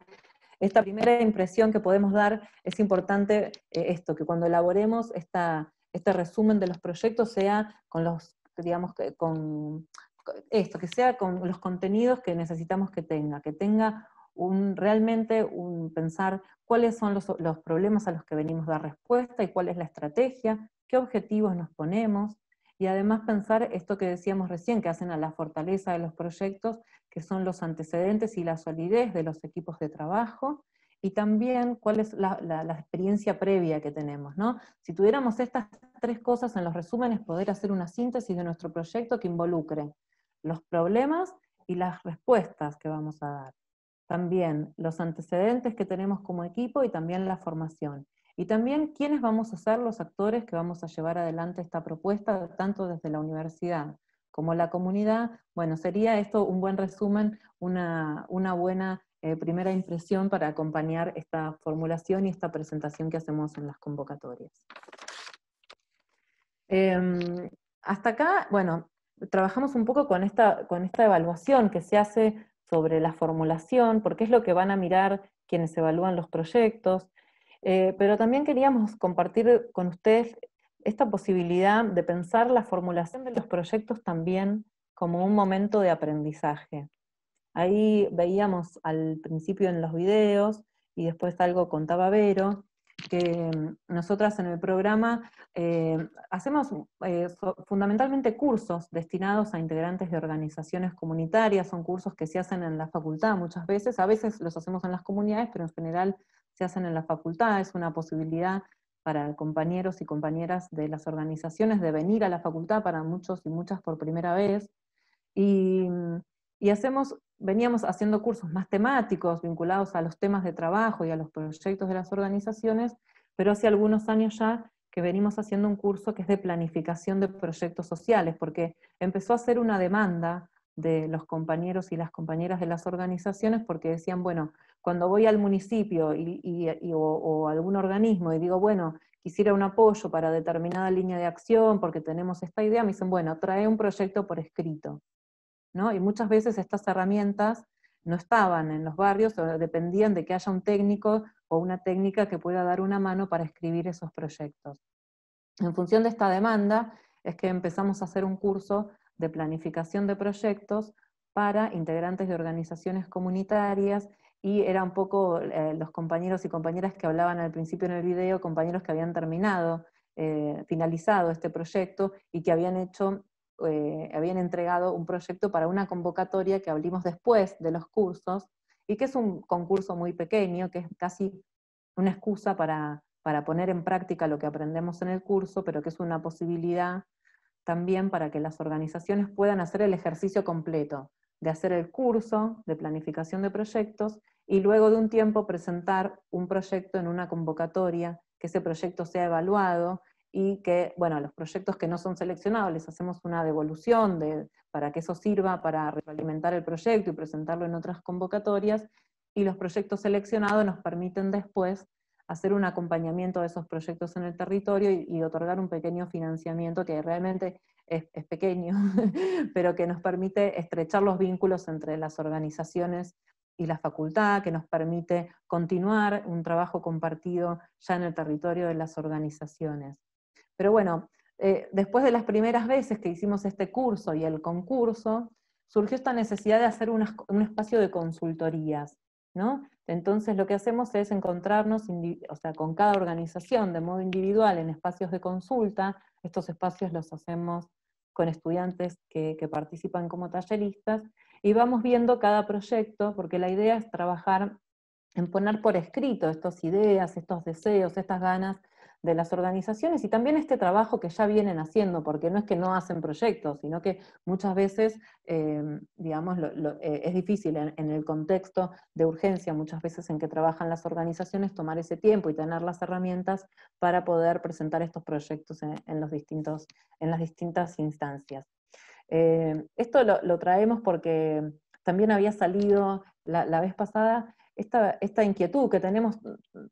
esta primera impresión que podemos dar es importante que cuando elaboremos este resumen de los proyectos sea con los, digamos, que sea con los contenidos que necesitamos que tenga realmente pensar cuáles son los problemas a los que venimos a dar respuesta y cuál es la estrategia, qué objetivos nos ponemos, y además pensar esto que decíamos recién, que hacen a la fortaleza de los proyectos, que son los antecedentes y la solidez de los equipos de trabajo, y también cuál es la experiencia previa que tenemos, ¿no? Si tuviéramos estas tres cosas en los resúmenes, poder hacer una síntesis de nuestro proyecto que involucre los problemas y las respuestas que vamos a dar. También los antecedentes que tenemos como equipo y también la formación. Y también quiénes vamos a ser los actores que vamos a llevar adelante esta propuesta, tanto desde la universidad como la comunidad. Bueno, sería esto un buen resumen, una buena primera impresión para acompañar esta formulación y esta presentación que hacemos en las convocatorias. Hasta acá, bueno, trabajamos un poco con esta evaluación que se hace sobre la formulación, porque es lo que van a mirar quienes evalúan los proyectos, pero también queríamos compartir con ustedes esta posibilidad de pensar la formulación de los proyectos también como un momento de aprendizaje. Ahí veíamos al principio en los videos, y después algo contaba Vero, que nosotras en el programa hacemos fundamentalmente cursos destinados a integrantes de organizaciones comunitarias. Son cursos que se hacen en la facultad muchas veces, a veces los hacemos en las comunidades, pero en general se hacen en la facultad. Es una posibilidad para compañeros y compañeras de las organizaciones de venir a la facultad, para muchos y muchas por primera vez, y veníamos haciendo cursos más temáticos, vinculados a los temas de trabajo y a los proyectos de las organizaciones, pero hace algunos años ya que venimos haciendo un curso que es de planificación de proyectos sociales, porque empezó a ser una demanda de los compañeros y las compañeras de las organizaciones, porque decían, bueno, cuando voy al municipio o a algún organismo y digo, bueno, quisiera un apoyo para determinada línea de acción, porque tenemos esta idea, me dicen, bueno, trae un proyecto por escrito, ¿no? Y muchas veces estas herramientas no estaban en los barrios, o dependían de que haya un técnico o una técnica que pueda dar una mano para escribir esos proyectos. En función de esta demanda es que empezamos a hacer un curso de planificación de proyectos para integrantes de organizaciones comunitarias, y era un poco los compañeros y compañeras que hablaban al principio en el video, compañeros que habían terminado, finalizado este proyecto y que habían entregado un proyecto para una convocatoria que abrimos después de los cursos, y que es un concurso muy pequeño, que es casi una excusa para poner en práctica lo que aprendemos en el curso, pero que es una posibilidad también para que las organizaciones puedan hacer el ejercicio completo, de hacer el curso de planificación de proyectos y luego de un tiempo presentar un proyecto en una convocatoria, que ese proyecto sea evaluado y que, bueno, los proyectos que no son seleccionados les hacemos una devolución para que eso sirva para retroalimentar el proyecto y presentarlo en otras convocatorias, y los proyectos seleccionados nos permiten después hacer un acompañamiento de esos proyectos en el territorio y otorgar un pequeño financiamiento que realmente es pequeño, pero que nos permite estrechar los vínculos entre las organizaciones y la facultad, que nos permite continuar un trabajo compartido ya en el territorio de las organizaciones. Pero bueno, después de las primeras veces que hicimos este curso y el concurso, surgió esta necesidad de hacer un espacio de consultorías, ¿no? Entonces lo que hacemos es encontrarnos, o sea, con cada organización de modo individual en espacios de consulta. Estos espacios los hacemos con estudiantes que participan como talleristas, y vamos viendo cada proyecto, porque la idea es trabajar en poner por escrito estas ideas, estos deseos, estas ganas de las organizaciones, y también este trabajo que ya vienen haciendo, porque no es que no hacen proyectos, sino que muchas veces, digamos, es difícil en el contexto de urgencia, muchas veces en que trabajan las organizaciones, tomar ese tiempo y tener las herramientas para poder presentar estos proyectos en las distintas instancias. Esto lo traemos porque también había salido la vez pasada esta inquietud que tenemos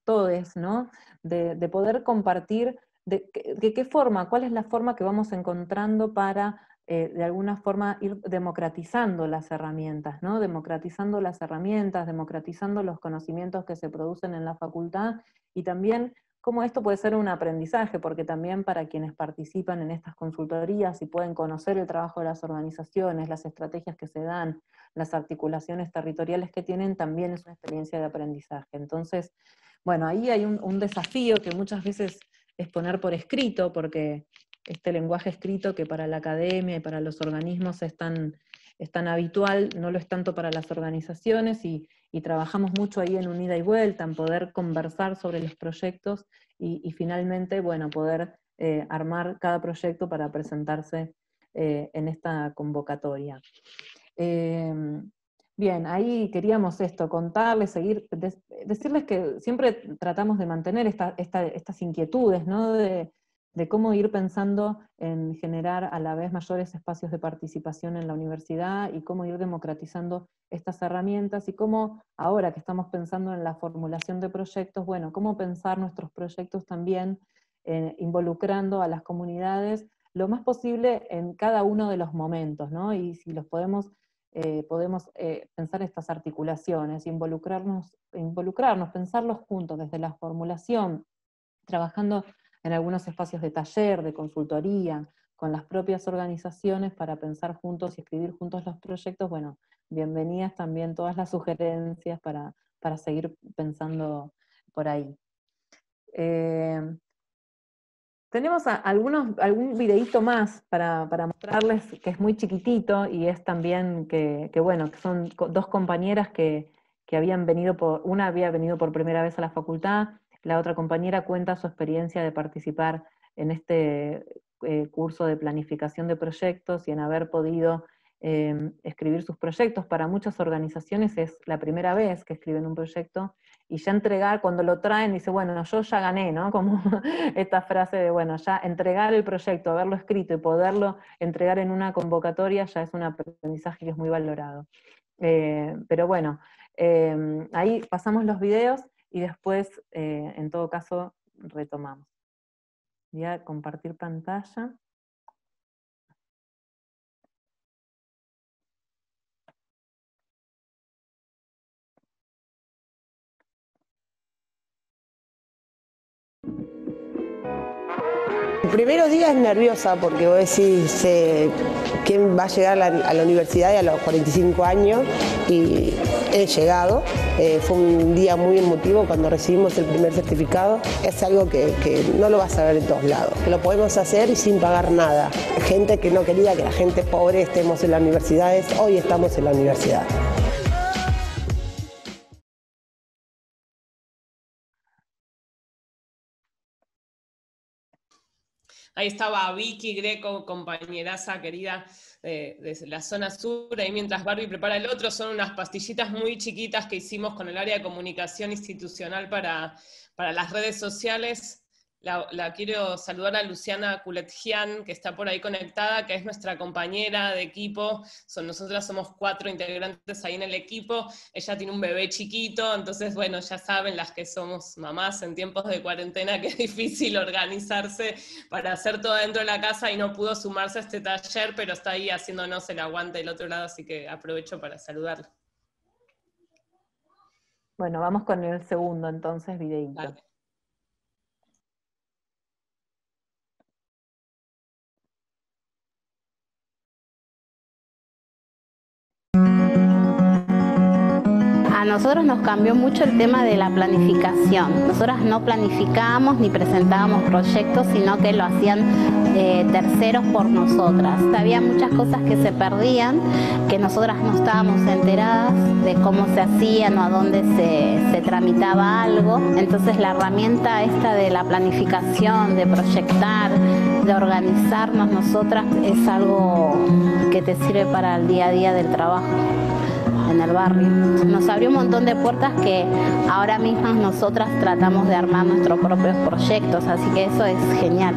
todos, ¿no? De poder compartir de qué forma, cuál es la forma que vamos encontrando para, de alguna forma, ir democratizando las herramientas, ¿no? Democratizando las herramientas, democratizando los conocimientos que se producen en la facultad, y también cómo esto puede ser un aprendizaje, porque también para quienes participan en estas consultorías y pueden conocer el trabajo de las organizaciones, las estrategias que se dan, las articulaciones territoriales que tienen, también es una experiencia de aprendizaje. Entonces, bueno, ahí hay un desafío que muchas veces es poner por escrito, porque este lenguaje escrito que para la academia y para los organismos es tan habitual, no lo es tanto para las organizaciones, y trabajamos mucho ahí en un ida y vuelta, en poder conversar sobre los proyectos y finalmente, bueno, poder armar cada proyecto para presentarse en esta convocatoria. Bien, ahí queríamos contarles, decirles que siempre tratamos de mantener estas inquietudes, ¿no? De cómo ir pensando en generar a la vez mayores espacios de participación en la universidad, y cómo ir democratizando estas herramientas, y cómo ahora que estamos pensando en la formulación de proyectos, bueno, cómo pensar nuestros proyectos también involucrando a las comunidades lo más posible en cada uno de los momentos, ¿no? Y si los podemos pensar estas articulaciones, involucrarnos, pensarlos juntos desde la formulación, trabajando en algunos espacios de taller, de consultoría, con las propias organizaciones para pensar juntos y escribir juntos los proyectos. Bueno, bienvenidas también todas las sugerencias para seguir pensando por ahí. Tenemos algún videíto más para mostrarles, que es muy chiquitito, y es también que son dos compañeras que habían venido una había venido por primera vez a la facultad, la otra compañera cuenta su experiencia de participar en este curso de planificación de proyectos, y en haber podido escribir sus proyectos. Para muchas organizaciones es la primera vez que escriben un proyecto, y ya entregar, cuando lo traen, dice, bueno, yo ya gané, ¿no? Como esta frase de, bueno, ya entregar el proyecto, haberlo escrito y poderlo entregar en una convocatoria, ya es un aprendizaje que es muy valorado. Pero bueno, ahí pasamos los videos y después, en todo caso, retomamos. Voy a compartir pantalla. El primer día es nerviosa porque vos decís quién va a llegar a la universidad y a los 45 años, y he llegado. Fue un día muy emotivo cuando recibimos el primer certificado. Es algo que no lo vas a ver en todos lados. Lo podemos hacer y sin pagar nada. Gente que no quería que la gente pobre estemos en las universidades, hoy estamos en la universidad. Ahí estaba Vicky Greco, compañeraza querida de la zona sur, ahí mientras Barbie prepara el otro, son unas pastillitas muy chiquitas que hicimos con el área de comunicación institucional para las redes sociales. La quiero saludar a Luciana Culetjian, que está por ahí conectada, que es nuestra compañera de equipo. Nosotras somos 4 integrantes ahí en el equipo. Ella tiene un bebé chiquito, entonces, bueno, ya saben las que somos mamás en tiempos de cuarentena que es difícil organizarse para hacer todo dentro de la casa y no pudo sumarse a este taller, pero está ahí haciéndonos el aguante del otro lado, así que aprovecho para saludarla. Bueno, vamos con el segundo entonces, videíto. Vale. A nosotros nos cambió mucho el tema de la planificación. Nosotras no planificábamos ni presentábamos proyectos, sino que lo hacían terceros por nosotras. Había muchas cosas que se perdían, que nosotras no estábamos enteradas de cómo se hacían o a dónde se tramitaba algo. Entonces la herramienta esta de la planificación, de proyectar, de organizarnos nosotras, es algo que te sirve para el día a día del trabajo en el barrio. Nos abrió un montón de puertas que ahora mismas nosotras tratamos de armar nuestros propios proyectos, así que eso es genial.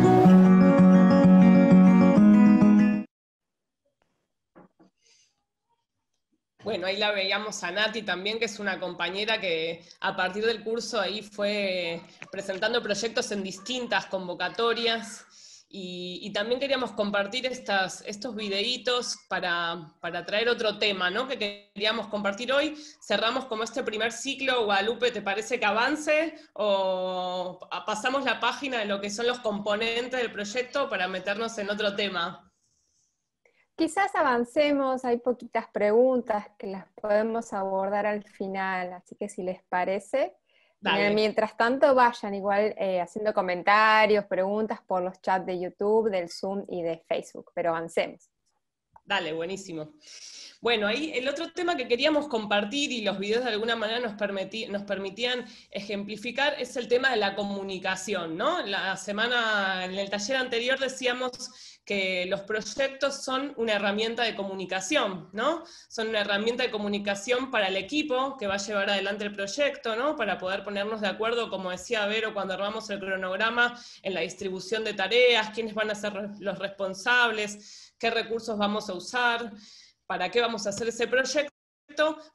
Bueno, ahí la veíamos a Nati también, que es una compañera que a partir del curso ahí fue presentando proyectos en distintas convocatorias. Y también queríamos compartir estos videitos para traer otro tema, ¿no? Que queríamos compartir hoy. Cerramos como este primer ciclo. Guadalupe, ¿te parece que avance? ¿O pasamos la página de lo que son los componentes del proyecto para meternos en otro tema? Quizás avancemos, hay poquitas preguntas que las podemos abordar al final, así que si les parece... Mientras tanto vayan igual haciendo comentarios, preguntas por los chats de YouTube, del Zoom y de Facebook, pero avancemos. Dale, buenísimo. Bueno, ahí el otro tema que queríamos compartir y los videos de alguna manera nos permitían ejemplificar es el tema de la comunicación, ¿no? En el taller anterior decíamos que los proyectos son una herramienta de comunicación, ¿no? Son una herramienta de comunicación para el equipo que va a llevar adelante el proyecto, ¿no? Para poder ponernos de acuerdo, como decía Vero, cuando armamos el cronograma, en la distribución de tareas, quiénes van a ser los responsables, qué recursos vamos a usar, para qué vamos a hacer ese proyecto,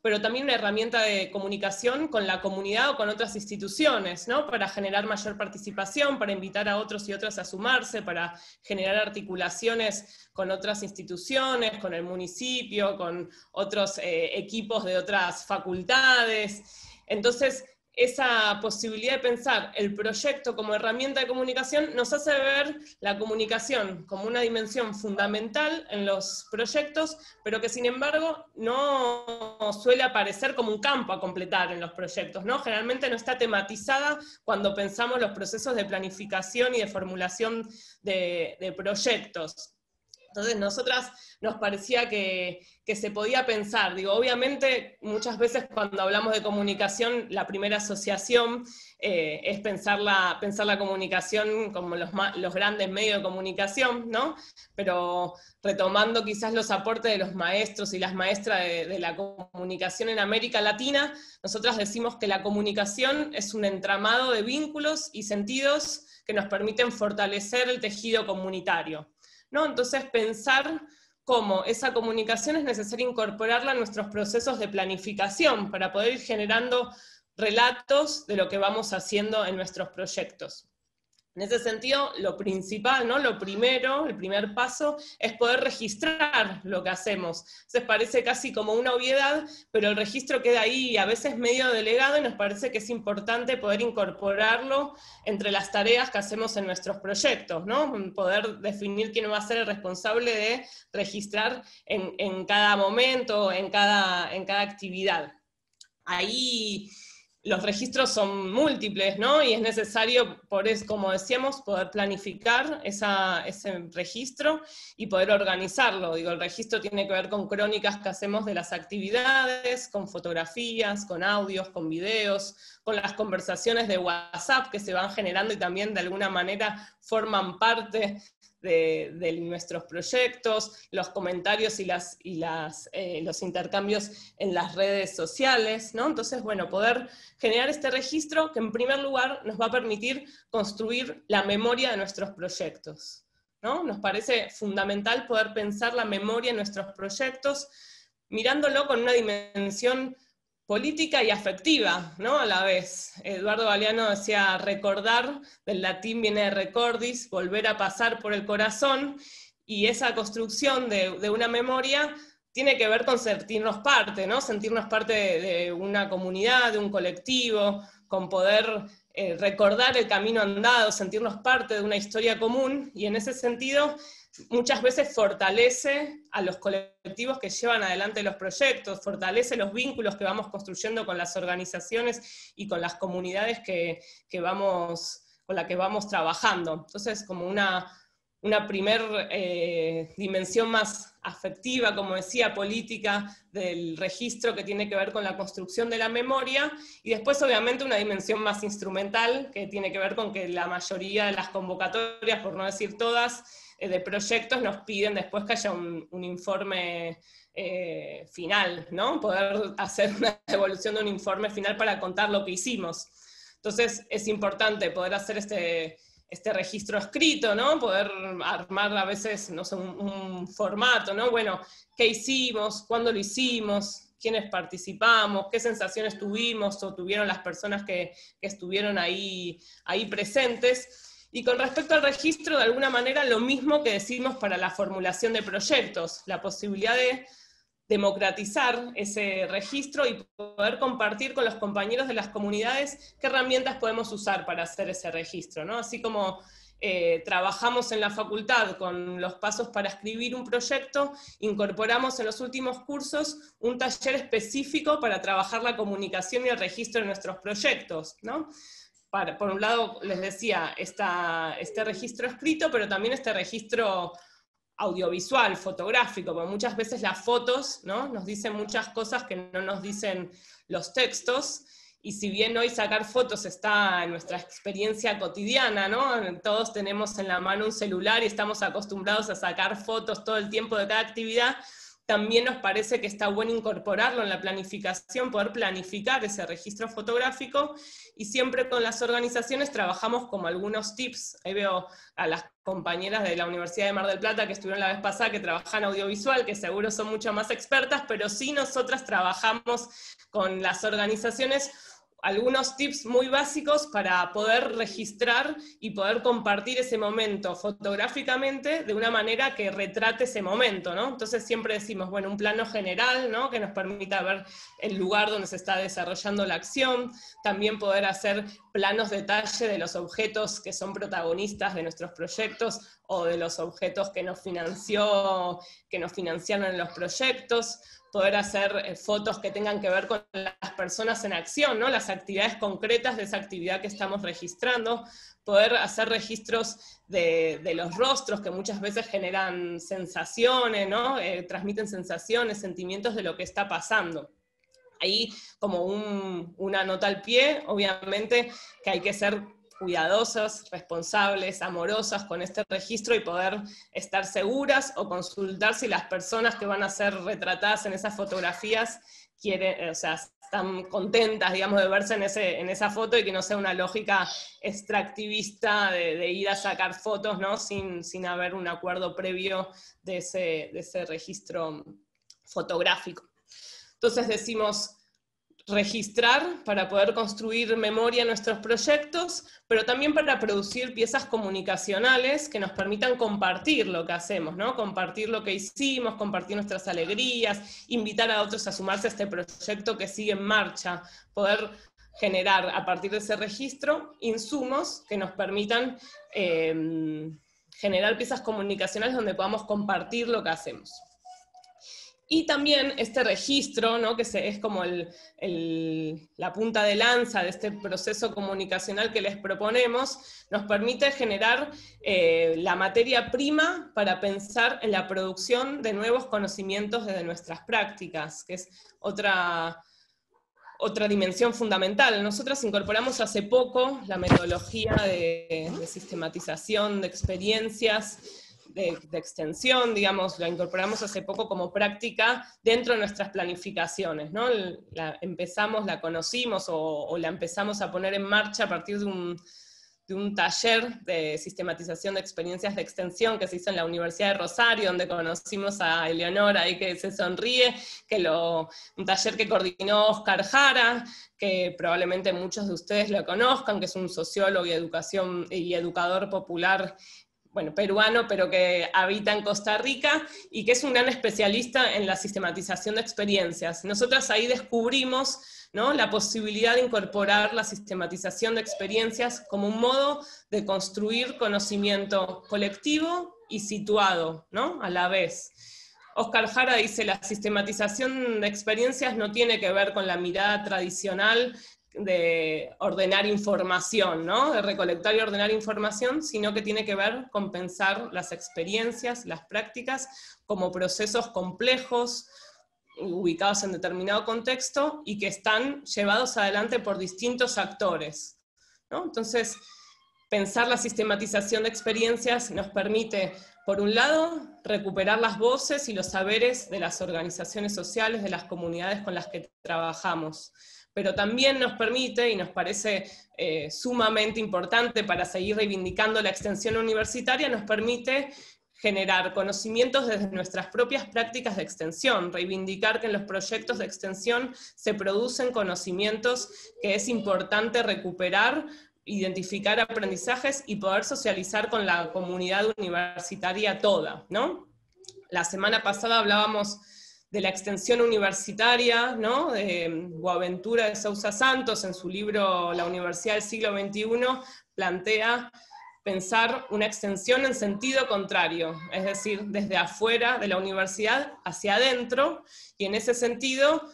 pero también una herramienta de comunicación con la comunidad o con otras instituciones, ¿no? Para generar mayor participación, para invitar a otros y otras a sumarse, para generar articulaciones con otras instituciones, con el municipio, con otros equipos de otras facultades. Entonces, esa posibilidad de pensar el proyecto como herramienta de comunicación nos hace ver la comunicación como una dimensión fundamental en los proyectos, pero que sin embargo no suele aparecer como un campo a completar en los proyectos, ¿no? Generalmente no está tematizada cuando pensamos los procesos de planificación y de formulación de proyectos. Entonces, nosotras nos parecía que se podía pensar, digo, obviamente muchas veces cuando hablamos de comunicación, la primera asociación es pensar la comunicación como los grandes medios de comunicación, ¿no? Pero retomando quizás los aportes de los maestros y las maestras de la comunicación en América Latina, nosotras decimos que la comunicación es un entramado de vínculos y sentidos que nos permiten fortalecer el tejido comunitario, ¿no? Entonces pensar cómo esa comunicación es necesario incorporarla en nuestros procesos de planificación para poder ir generando relatos de lo que vamos haciendo en nuestros proyectos. En ese sentido, lo principal, ¿no? Lo primero, el primer paso, es poder registrar lo que hacemos. Entonces parece casi como una obviedad, pero el registro queda ahí a veces medio delegado y nos parece que es importante poder incorporarlo entre las tareas que hacemos en nuestros proyectos, ¿no? Poder definir quién va a ser el responsable de registrar en cada momento, en cada actividad. Ahí los registros son múltiples, ¿no? Y es necesario, por eso, como decíamos, poder planificar ese registro y poder organizarlo. Digo, el registro tiene que ver con crónicas que hacemos de las actividades, con fotografías, con audios, con videos, con las conversaciones de WhatsApp que se van generando y también de alguna manera forman parte de nuestros proyectos, los comentarios y los intercambios en las redes sociales, ¿no? Entonces, bueno, poder generar este registro que en primer lugar nos va a permitir construir la memoria de nuestros proyectos, ¿no? Nos parece fundamental poder pensar la memoria en nuestros proyectos mirándolo con una dimensión política y afectiva, ¿no? A la vez. Eduardo Galeano decía recordar, del latín viene de recordis, volver a pasar por el corazón, y esa construcción de una memoria tiene que ver con sentirnos parte, ¿no? Sentirnos parte de una comunidad, de un colectivo, con poder recordar el camino andado, sentirnos parte de una historia común, y en ese sentido muchas veces fortalece a los colectivos que llevan adelante los proyectos, fortalece los vínculos que vamos construyendo con las organizaciones y con las comunidades con las que vamos trabajando. Entonces, como una primer dimensión más afectiva, como decía, política del registro, que tiene que ver con la construcción de la memoria, y después obviamente una dimensión más instrumental, que tiene que ver con que la mayoría de las convocatorias, por no decir todas, de proyectos nos piden después que haya un informe final, ¿no? Poder hacer una evaluación de un informe final para contar lo que hicimos. Entonces es importante poder hacer este registro escrito, ¿no? Poder armar a veces, no sé, un formato, ¿no? Bueno, ¿qué hicimos? ¿Cuándo lo hicimos? ¿Quiénes participamos? ¿Qué sensaciones tuvimos o tuvieron las personas que estuvieron ahí presentes? Y con respecto al registro, de alguna manera, lo mismo que decimos para la formulación de proyectos, la posibilidad de democratizar ese registro y poder compartir con los compañeros de las comunidades qué herramientas podemos usar para hacer ese registro, ¿no? Así como trabajamos en la facultad con los pasos para escribir un proyecto, incorporamos en los últimos cursos un taller específico para trabajar la comunicación y el registro de nuestros proyectos, ¿no? Por un lado, les decía, este registro escrito, pero también este registro audiovisual, fotográfico, porque muchas veces las fotos, ¿no? Nos dicen muchas cosas que no nos dicen los textos, y si bien hoy sacar fotos está en nuestra experiencia cotidiana, ¿no? Todos tenemos en la mano un celular y estamos acostumbrados a sacar fotos todo el tiempo de cada actividad, también nos parece que está bueno incorporarlo en la planificación, poder planificar ese registro fotográfico, y siempre con las organizaciones trabajamos como algunos tips. Ahí veo a las compañeras de la Universidad de Mar del Plata que estuvieron la vez pasada, que trabajan audiovisual, que seguro son mucho más expertas, pero sí nosotras trabajamos con las organizaciones algunos tips muy básicos para poder registrar y poder compartir ese momento fotográficamente de una manera que retrate ese momento, ¿no? Entonces siempre decimos, bueno, un plano general, ¿no? Que nos permita ver el lugar donde se está desarrollando la acción, también poder hacer planos detalle de los objetos que son protagonistas de nuestros proyectos o de los objetos que nos financiaron en los proyectos, poder hacer fotos que tengan que ver con las personas en acción, ¿no? Las actividades concretas de esa actividad que estamos registrando, poder hacer registros de los rostros que muchas veces generan sensaciones, ¿no? Transmiten sensaciones, sentimientos de lo que está pasando. Ahí, como una nota al pie, obviamente que hay que ser cuidadosas, responsables, amorosas con este registro y poder estar seguras o consultar si las personas que van a ser retratadas en esas fotografías quieren, o sea, están contentas, digamos, de verse en esa foto, y que no sea una lógica extractivista de ir a sacar fotos, ¿no? sin haber un acuerdo previo de ese registro fotográfico. Entonces decimos, registrar para poder construir memoria en nuestros proyectos, pero también para producir piezas comunicacionales que nos permitan compartir lo que hacemos, ¿no? Compartir lo que hicimos, compartir nuestras alegrías, invitar a otros a sumarse a este proyecto que sigue en marcha, poder generar a partir de ese registro insumos que nos permitan generar piezas comunicacionales donde podamos compartir lo que hacemos. Y también este registro, ¿no? Que es como la punta de lanza de este proceso comunicacional que les proponemos, nos permite generar la materia prima para pensar en la producción de nuevos conocimientos desde nuestras prácticas, que es otra dimensión fundamental. Nosotros incorporamos hace poco la metodología de sistematización de experiencias, de extensión, digamos, la incorporamos hace poco como práctica dentro de nuestras planificaciones, ¿no? La conocimos o la empezamos a poner en marcha a partir de un taller de sistematización de experiencias de extensión que se hizo en la Universidad de Rosario, donde conocimos a Eleonora ahí que se sonríe, un taller que coordinó Oscar Jara, que probablemente muchos de ustedes lo conozcan, que es un sociólogo y educador popular, bueno, peruano, pero que habita en Costa Rica, y que es un gran especialista en la sistematización de experiencias. Nosotras ahí descubrimos, ¿no?, la posibilidad de incorporar la sistematización de experiencias como un modo de construir conocimiento colectivo y situado, ¿no?, a la vez. Oscar Jara dice, la sistematización de experiencias no tiene que ver con la mirada tradicional de ordenar información, ¿no?, de recolectar y ordenar información, sino que tiene que ver con pensar las experiencias, las prácticas, como procesos complejos, ubicados en determinado contexto, y que están llevados adelante por distintos actores, ¿no? Entonces, pensar la sistematización de experiencias nos permite, por un lado, recuperar las voces y los saberes de las organizaciones sociales, de las comunidades con las que trabajamos, pero también nos permite, y nos parece sumamente importante para seguir reivindicando la extensión universitaria, nos permite generar conocimientos desde nuestras propias prácticas de extensión, reivindicar que en los proyectos de extensión se producen conocimientos que es importante recuperar, identificar aprendizajes y poder socializar con la comunidad universitaria toda, ¿no? La semana pasada hablábamos de la extensión universitaria, ¿no?, de Boaventura de Sousa Santos, en su libro La Universidad del Siglo XXI, plantea pensar una extensión en sentido contrario, es decir, desde afuera de la universidad hacia adentro, y en ese sentido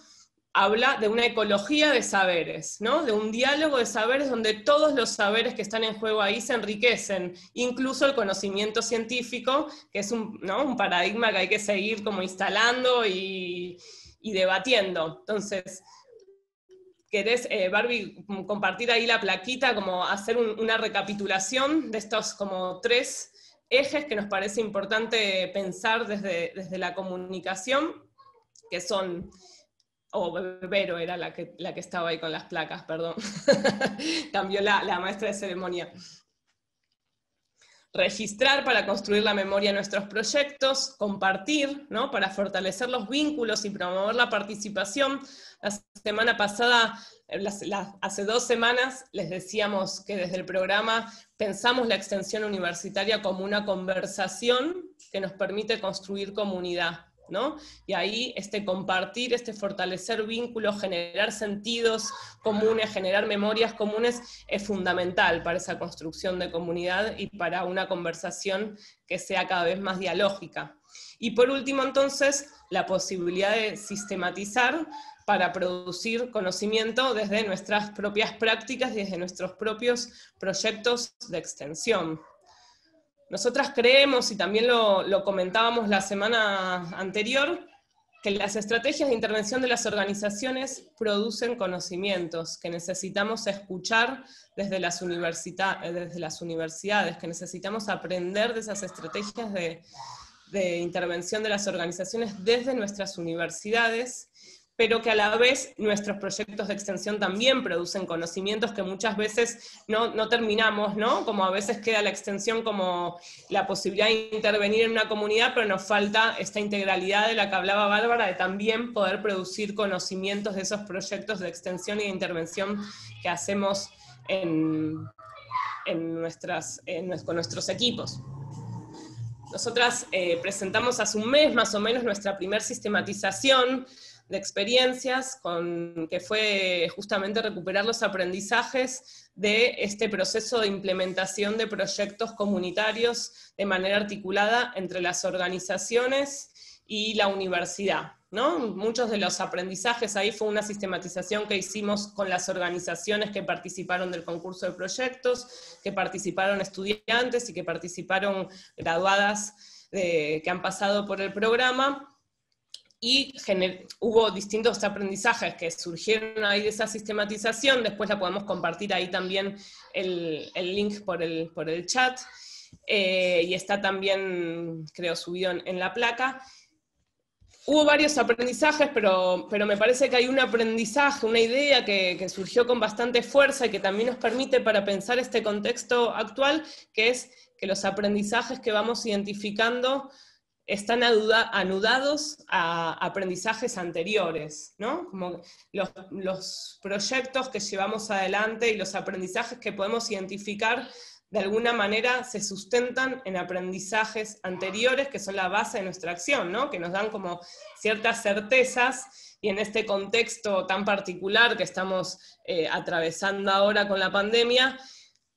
habla de una ecología de saberes, ¿no?, de un diálogo de saberes donde todos los saberes que están en juego ahí se enriquecen, incluso el conocimiento científico, que es un paradigma que hay que seguir como instalando y debatiendo. Entonces, ¿querés, Barbie, compartir ahí la plaquita, como hacer una recapitulación de estos como 3 ejes que nos parece importante pensar desde la comunicación, que son... Vero era la que estaba ahí con las placas, perdón. Cambió la maestra de ceremonia. Registrar para construir la memoria en nuestros proyectos, compartir, ¿no?, para fortalecer los vínculos y promover la participación. La semana pasada, hace 2 semanas, les decíamos que desde el programa pensamos la extensión universitaria como una conversación que nos permite construir comunidad, ¿no? Y ahí compartir, fortalecer vínculos, generar sentidos comunes, generar memorias comunes, es fundamental para esa construcción de comunidad y para una conversación que sea cada vez más dialógica. Y por último, entonces, la posibilidad de sistematizar para producir conocimiento desde nuestras propias prácticas y desde nuestros propios proyectos de extensión. Nosotras creemos, y también lo comentábamos la semana anterior, que las estrategias de intervención de las organizaciones producen conocimientos que necesitamos escuchar desde las universidades, que necesitamos aprender de esas estrategias de intervención de las organizaciones desde nuestras universidades, pero que a la vez nuestros proyectos de extensión también producen conocimientos que muchas veces no terminamos, ¿no? Como a veces queda la extensión como la posibilidad de intervenir en una comunidad, pero nos falta esta integralidad de la que hablaba Bárbara, de también poder producir conocimientos de esos proyectos de extensión y de intervención que hacemos con nuestros equipos. Nosotras presentamos hace un mes más o menos nuestra primer sistematización de experiencias, que fue justamente recuperar los aprendizajes de este proceso de implementación de proyectos comunitarios de manera articulada entre las organizaciones y la universidad, ¿no? Muchos de los aprendizajes ahí fue una sistematización que hicimos con las organizaciones que participaron del concurso de proyectos, que participaron estudiantes y que participaron graduadas que han pasado por el programa, y hubo distintos aprendizajes que surgieron ahí de esa sistematización. Después la podemos compartir ahí también el link por el chat, y está también, creo, subido en la placa. Hubo varios aprendizajes, pero me parece que hay un aprendizaje, una idea que surgió con bastante fuerza y que también nos permite para pensar este contexto actual, que es que los aprendizajes que vamos identificando están anudados a aprendizajes anteriores, ¿no? Como los proyectos que llevamos adelante y los aprendizajes que podemos identificar de alguna manera se sustentan en aprendizajes anteriores que son la base de nuestra acción, ¿no? Que nos dan como ciertas certezas, y en este contexto tan particular que estamos atravesando ahora con la pandemia,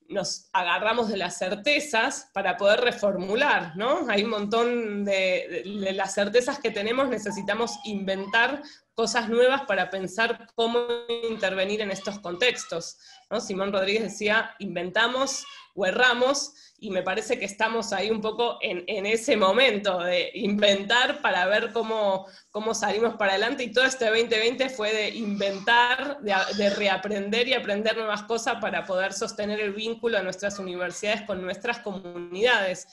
nos agarramos de las certezas para poder reformular, ¿no? Hay un montón de las certezas que tenemos, necesitamos inventar cosas nuevas para pensar cómo intervenir en estos contextos, ¿no? Simón Rodríguez decía, inventamos o erramos, y me parece que estamos ahí un poco en ese momento de inventar para ver cómo salimos para adelante, y todo este 2020 fue de inventar, de reaprender y aprender nuevas cosas para poder sostener el vínculo de nuestras universidades con nuestras comunidades.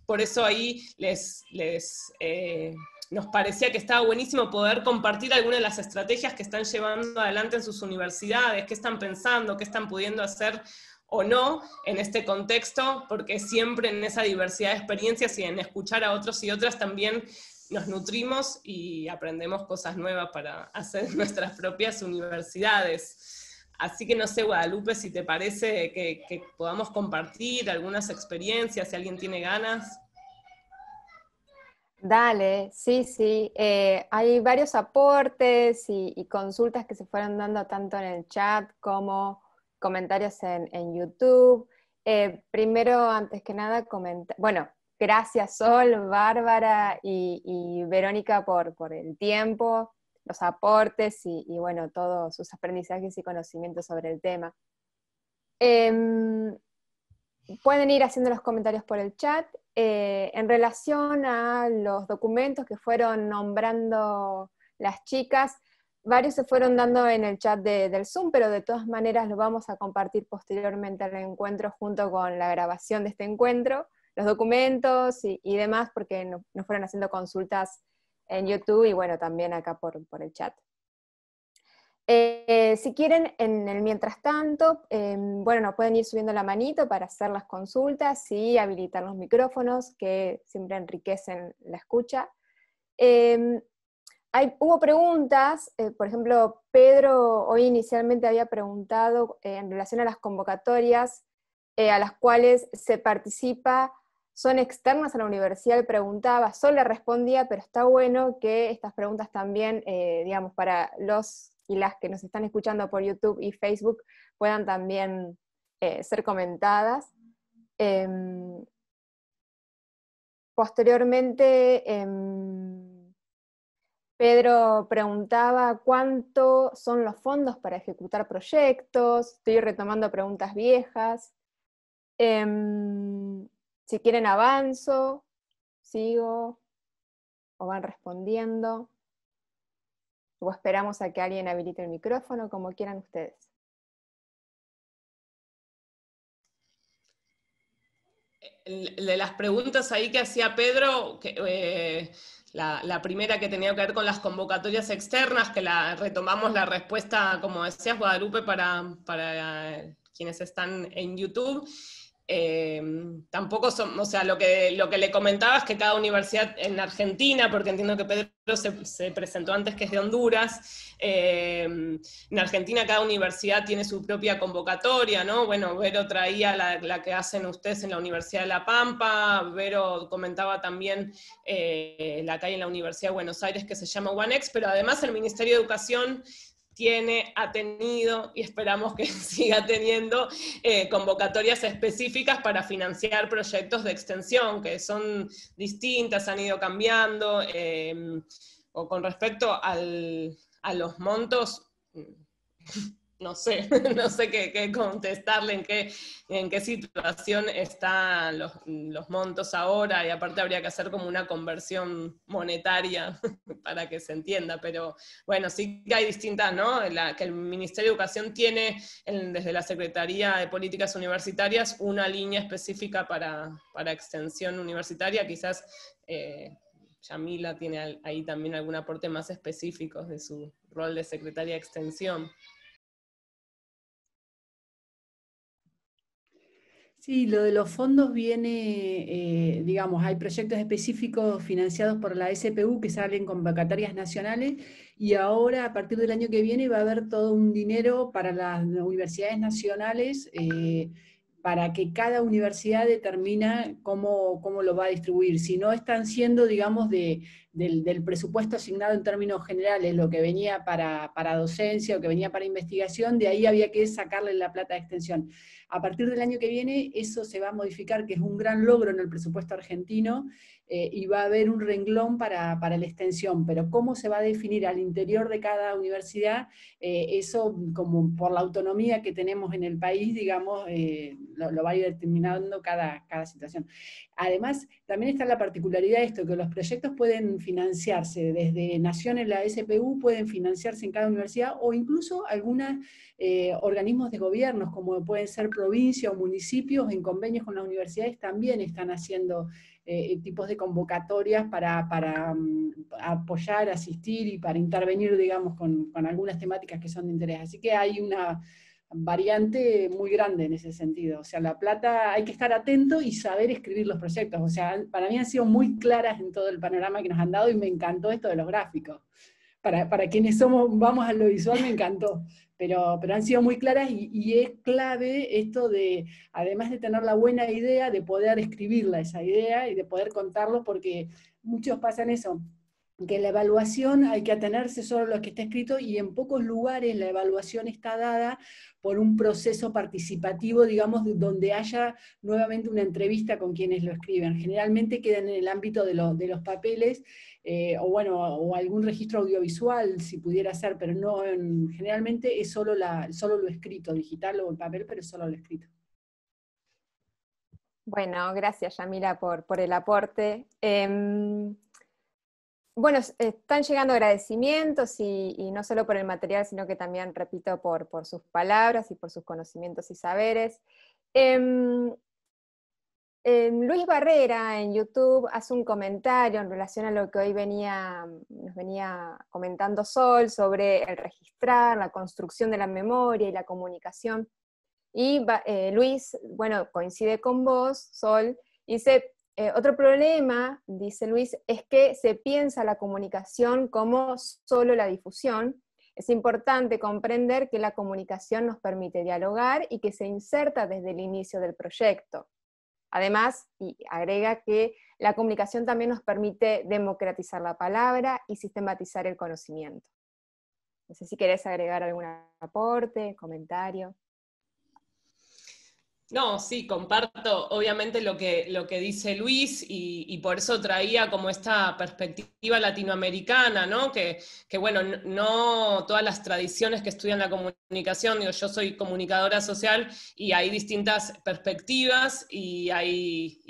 Por eso ahí nos parecía que estaba buenísimo poder compartir algunas de las estrategias que están llevando adelante en sus universidades, qué están pensando, qué están pudiendo hacer o no en este contexto, porque siempre en esa diversidad de experiencias y en escuchar a otros y otras también nos nutrimos y aprendemos cosas nuevas para hacer nuestras propias universidades. Así que no sé, Guadalupe, si te parece que podamos compartir algunas experiencias, si alguien tiene ganas. Dale, sí. Hay varios aportes y consultas que se fueron dando tanto en el chat como comentarios en YouTube. Primero, antes que nada, gracias Sol, Bárbara y Verónica por el tiempo, los aportes y bueno, todos sus aprendizajes y conocimientos sobre el tema. Pueden ir haciendo los comentarios por el chat. En relación a los documentos que fueron nombrando las chicas, varios se fueron dando en el chat del Zoom, pero de todas maneras los vamos a compartir posteriormente al encuentro junto con la grabación de este encuentro, los documentos y demás, porque nos fueron haciendo consultas en YouTube y bueno, también acá por el chat. Si quieren, en el mientras tanto, nos pueden ir subiendo la manito para hacer las consultas y habilitar los micrófonos, que siempre enriquecen la escucha. Hubo preguntas, por ejemplo, Pedro hoy inicialmente había preguntado en relación a las convocatorias a las cuales se participa, ¿son externas a la universidad? Él preguntaba, Sol le respondía, pero está bueno que estas preguntas también, para los y las que nos están escuchando por YouTube y Facebook puedan también ser comentadas. Posteriormente, Pedro preguntaba cuánto son los fondos para ejecutar proyectos. Estoy retomando preguntas viejas. Si quieren avanzo, sigo, o van respondiendo, o esperamos a que alguien habilite el micrófono, como quieran ustedes. De las preguntas ahí que hacía Pedro, la primera que tenía que ver con las convocatorias externas, que retomamos la respuesta, como decías, Guadalupe, para quienes están en YouTube. Tampoco son, o sea, lo que le comentaba es que cada universidad en Argentina, porque entiendo que Pedro se presentó antes, que es de Honduras, en Argentina cada universidad tiene su propia convocatoria, ¿no? Bueno, Vero traía la que hacen ustedes en la Universidad de La Pampa, Vero comentaba también la que hay en la Universidad de Buenos Aires, que se llama OneX, pero además el Ministerio de Educación ha tenido, y esperamos que siga teniendo, convocatorias específicas para financiar proyectos de extensión, que son distintas, han ido cambiando, o con respecto a los montos, no sé qué contestarle, en qué situación están los montos ahora, y aparte habría que hacer como una conversión monetaria para que se entienda, pero bueno, sí que hay distintas, ¿no? Que el Ministerio de Educación tiene, desde la Secretaría de Políticas Universitarias, una línea específica para extensión universitaria, quizás Yamila tiene ahí también algún aporte más específico de su rol de Secretaria de Extensión. Sí, lo de los fondos viene, digamos, hay proyectos específicos financiados por la SPU que salen convocatorias nacionales, y ahora a partir del año que viene va a haber todo un dinero para las universidades nacionales, para que cada universidad determina cómo lo va a distribuir. Si no están siendo, digamos, del presupuesto asignado en términos generales, lo que venía para docencia o que venía para investigación, de ahí había que sacarle la plata de extensión. A partir del año que viene eso se va a modificar, que es un gran logro en el presupuesto argentino, y va a haber un renglón para la extensión, pero cómo se va a definir al interior de cada universidad, eso como por la autonomía que tenemos en el país, digamos, lo va a ir determinando cada situación. Además, también está la particularidad de esto, que los proyectos pueden financiarse desde Nación en la SPU, pueden financiarse en cada universidad, o incluso algunos organismos de gobiernos, como pueden ser provincias o municipios, en convenios con las universidades también están haciendo tipos de convocatorias para apoyar, asistir y para intervenir, digamos, con algunas temáticas que son de interés. Así que hay una variante muy grande en ese sentido. O sea, la plata, hay que estar atento y saber escribir los proyectos. O sea, para mí han sido muy claras en todo el panorama que nos han dado, y me encantó esto de los gráficos. Para quienes vamos a lo visual, me encantó. Pero han sido muy claras, y es clave esto de, además de tener la buena idea, de poder escribirla esa idea y de poder contarlo, porque muchos pasan eso, que la evaluación hay que atenerse solo a lo que está escrito, y en pocos lugares la evaluación está dada por un proceso participativo, digamos, donde haya nuevamente una entrevista con quienes lo escriben. Generalmente quedan en el ámbito de los papeles, o algún registro audiovisual, si pudiera ser, pero no, generalmente es solo lo escrito, digital o en papel, pero solo lo escrito. Bueno, gracias Yamila por el aporte. Bueno, están llegando agradecimientos, y no solo por el material, sino que también, repito, por sus palabras y por sus conocimientos y saberes. Luis Barrera en YouTube hace un comentario en relación a lo que hoy nos venía comentando Sol sobre el registrar, la construcción de la memoria y la comunicación. Y Luis, bueno, coincide con vos, Sol, dice, otro problema, dice Luis, es que se piensa la comunicación como solo la difusión. Es importante comprender que la comunicación nos permite dialogar y que se inserta desde el inicio del proyecto. Además, y agrega que la comunicación también nos permite democratizar la palabra y sistematizar el conocimiento. No sé si querés agregar algún aporte, comentario. No, sí, comparto obviamente lo que dice Luis, y por eso traía como esta perspectiva latinoamericana, ¿no? Que bueno, no todas las tradiciones que estudian la comunicación, digo, yo soy comunicadora social y hay distintas perspectivas y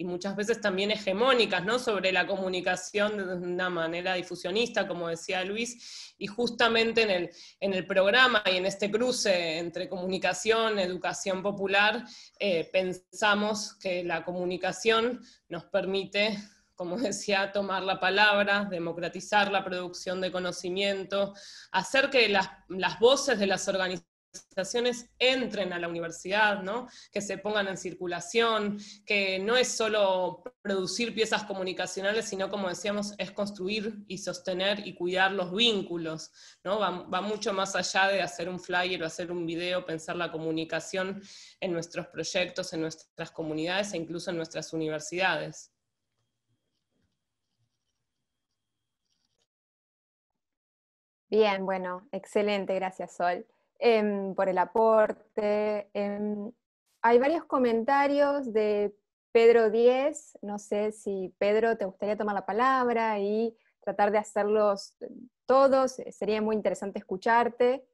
muchas veces también hegemónicas, ¿no? Sobre la comunicación de una manera difusionista, como decía Luis, y justamente en el programa y en este cruce entre comunicación, educación popular, pensamos que la comunicación nos permite como decía, tomar la palabra, democratizar la producción de conocimiento, hacer que las voces de las organizaciones entren a la universidad, ¿no? Que se pongan en circulación, que no es solo producir piezas comunicacionales, sino, como decíamos, es construir y sostener y cuidar los vínculos, ¿no? Va mucho más allá de hacer un flyer o hacer un video, pensar la comunicación en nuestros proyectos, en nuestras comunidades e incluso en nuestras universidades. Bien, bueno, excelente, gracias Sol. Por el aporte. Hay varios comentarios de Pedro Díez, no sé si Pedro te gustaría tomar la palabra y tratar de hacerlos todos, sería muy interesante escucharte,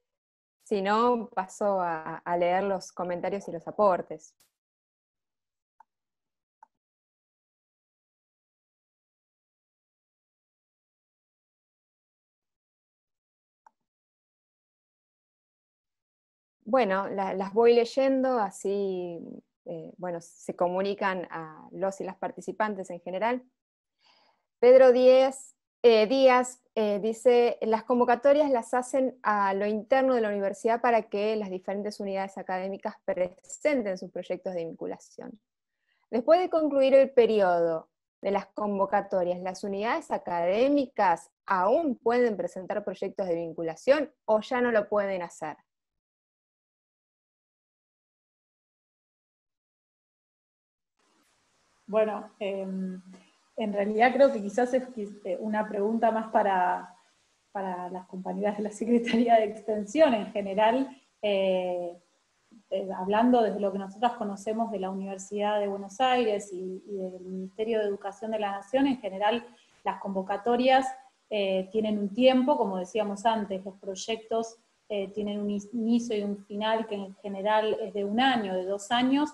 si no paso a leer los comentarios y los aportes. Bueno, las voy leyendo, así bueno, se comunican a los y las participantes en general. Pedro Díaz dice, las convocatorias las hacen a lo interno de la universidad para que las diferentes unidades académicas presenten sus proyectos de vinculación. Después de concluir el periodo de las convocatorias, ¿las unidades académicas aún pueden presentar proyectos de vinculación o ya no lo pueden hacer? Bueno, en realidad creo que quizás es una pregunta más para las compañeras de la Secretaría de Extensión en general, hablando desde lo que nosotros conocemos de la Universidad de Buenos Aires y del Ministerio de Educación de la Nación. En general, las convocatorias tienen un tiempo, como decíamos antes, los proyectos tienen un inicio y un final que en general es de 1 año, de 2 años,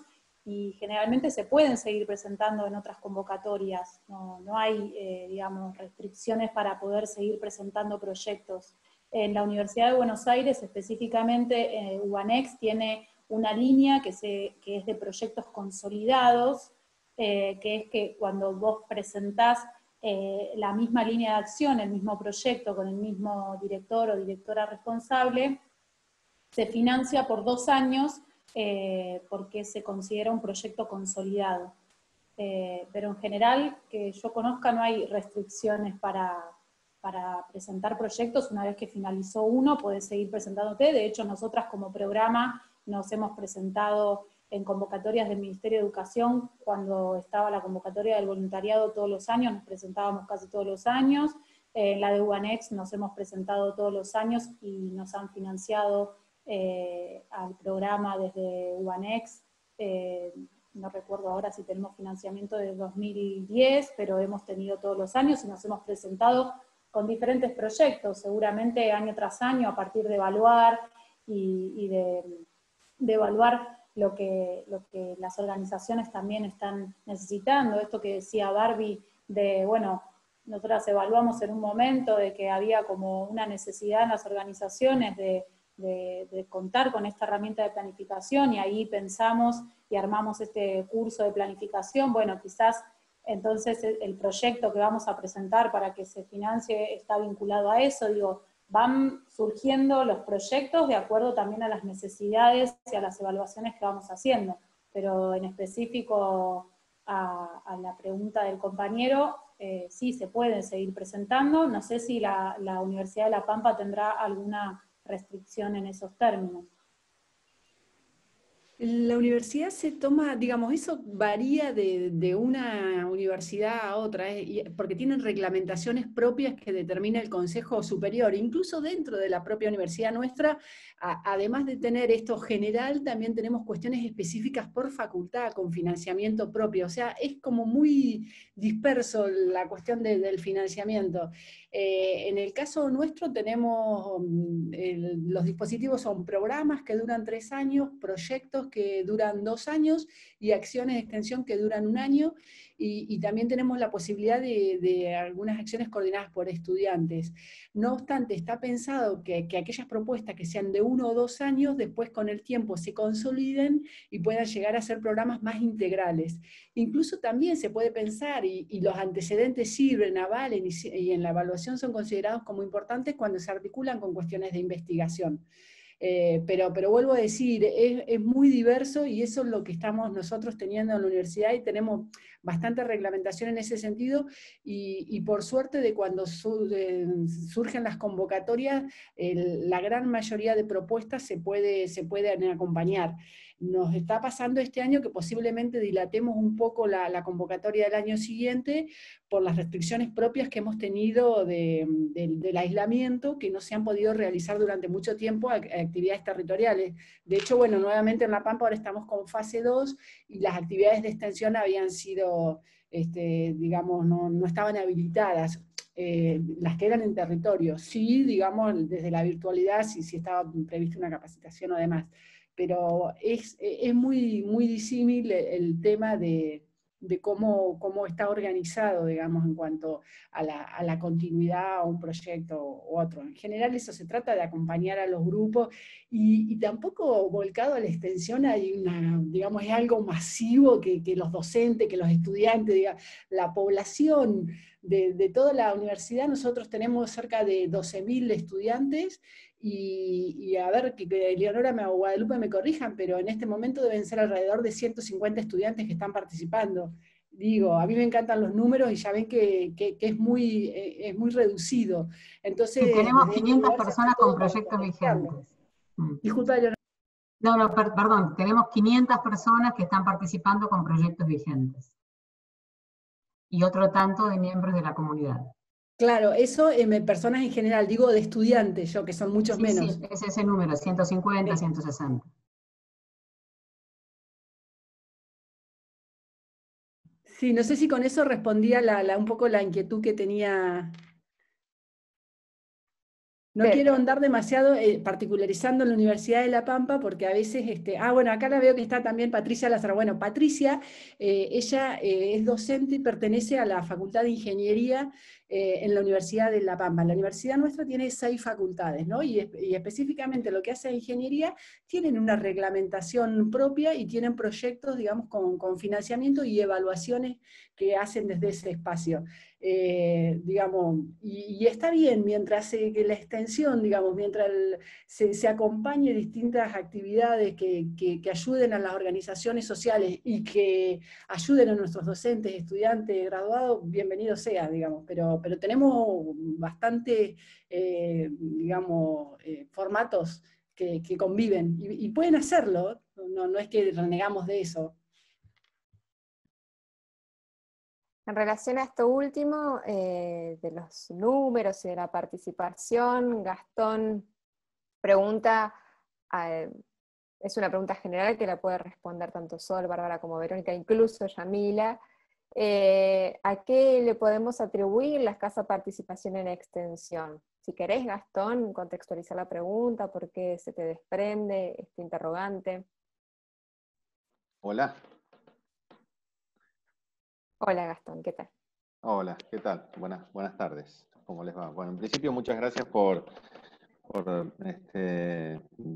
y generalmente se pueden seguir presentando en otras convocatorias. No hay, digamos, restricciones para poder seguir presentando proyectos. En la Universidad de Buenos Aires, específicamente, UBANEX tiene una línea que es de proyectos consolidados, que es que cuando vos presentás la misma línea de acción, el mismo proyecto con el mismo director o directora responsable, se financia por 2 años, porque se considera un proyecto consolidado. Pero en general, que yo conozca, no hay restricciones para presentar proyectos. Una vez que finalizó uno, podés seguir presentándote. De hecho, nosotras como programa nos hemos presentado en convocatorias del Ministerio de Educación. Cuando estaba la convocatoria del voluntariado todos los años, nos presentábamos casi todos los años. En la de UBANEX nos hemos presentado todos los años y nos han financiado al programa desde UBANEX. No recuerdo ahora si tenemos financiamiento de 2010, pero hemos tenido todos los años y nos hemos presentado con diferentes proyectos, seguramente año tras año, a partir de evaluar y de evaluar lo que las organizaciones también están necesitando. Esto que decía Barbie, de, bueno, nosotras evaluamos en un momento de que había como una necesidad en las organizaciones de contar con esta herramienta de planificación, y ahí pensamos y armamos este curso de planificación. Bueno, quizás entonces el proyecto que vamos a presentar para que se financie está vinculado a eso. Digo, van surgiendo los proyectos de acuerdo también a las necesidades y a las evaluaciones que vamos haciendo, pero en específico a la pregunta del compañero, sí se pueden seguir presentando. No sé si la Universidad de La Pampa tendrá alguna restricción en esos términos. La universidad se toma, digamos, eso varía de una universidad a otra, porque tienen reglamentaciones propias que determina el Consejo Superior. Incluso dentro de la propia universidad nuestra, además de tener esto general, también tenemos cuestiones específicas por facultad, con financiamiento propio. O sea, es como muy disperso la cuestión del financiamiento. En el caso nuestro tenemos los dispositivos son programas que duran 3 años, proyectos que duran 2 años y acciones de extensión que duran 1 año, y también tenemos la posibilidad de algunas acciones coordinadas por estudiantes. No obstante, está pensado que aquellas propuestas que sean de 1 o 2 años, después con el tiempo se consoliden y puedan llegar a ser programas más integrales. Incluso también se puede pensar, y los antecedentes sirven, avalen, y en la evaluación son considerados como importantes cuando se articulan con cuestiones de investigación. Pero vuelvo a decir, es muy diverso, y eso es lo que estamos nosotros teniendo en la universidad, y tenemos bastante reglamentación en ese sentido, y por suerte de cuando surgen las convocatorias, la gran mayoría de propuestas se pueden acompañar. Nos está pasando este año que posiblemente dilatemos un poco la convocatoria del año siguiente por las restricciones propias que hemos tenido del aislamiento, que no se han podido realizar durante mucho tiempo actividades territoriales. De hecho, bueno, nuevamente en La Pampa ahora estamos con fase 2, y las actividades de extensión habían sido, digamos, no estaban habilitadas. Las que eran en territorio, sí, digamos, desde la virtualidad, si estaba prevista una capacitación o demás. Pero es muy, muy disímil el tema de cómo está organizado, digamos, en cuanto a la continuidad a un proyecto u otro. En general eso se trata de acompañar a los grupos, y tampoco volcado a la extensión hay digamos, es algo masivo que los docentes, que los estudiantes, la población de toda la universidad. Nosotros tenemos cerca de 12.000 estudiantes, y a ver, que Eleonora o Guadalupe me corrijan, pero en este momento deben ser alrededor de 150 estudiantes que están participando. Digo, a mí me encantan los números, y ya ven que es muy reducido. Entonces, sí, tenemos 500 personas con proyectos vigentes. Disculpa, Eleonora. No, perdón, tenemos 500 personas que están participando con proyectos vigentes. Y otro tanto de miembros de la comunidad. Claro, eso personas en general, digo de estudiantes, que son muchos menos. Sí, es ese número, 150, 160. Sí, no sé si con eso respondía un poco la inquietud que tenía. No quiero andar demasiado particularizando en la Universidad de La Pampa, porque a veces, bueno, acá la veo que está también Patricia Lázaro. Bueno, Patricia, ella es docente y pertenece a la Facultad de Ingeniería en la Universidad de La Pampa. La universidad nuestra tiene 6 facultades, ¿no? Y específicamente lo que hace ingeniería, tienen una reglamentación propia y tienen proyectos, digamos, con financiamiento y evaluaciones que hacen desde ese espacio. Digamos, y está bien, mientras que la extensión, digamos, mientras se acompañe distintas actividades que ayuden a las organizaciones sociales y que ayuden a nuestros docentes, estudiantes, graduados, bienvenido sea, digamos, pero tenemos bastante, digamos, formatos que conviven, y pueden hacerlo, no es que renegamos de eso. En relación a esto último, de los números y de la participación, Gastón pregunta, es una pregunta general que la puede responder tanto Sol, Bárbara como Verónica, incluso Yamila. ¿A qué le podemos atribuir la escasa participación en extensión? Si querés, Gastón, contextualizar la pregunta, ¿por qué se te desprende este interrogante? Hola. Hola Gastón, ¿qué tal? Hola, ¿qué tal? Buenas tardes. ¿Cómo les va? Bueno, en principio muchas gracias por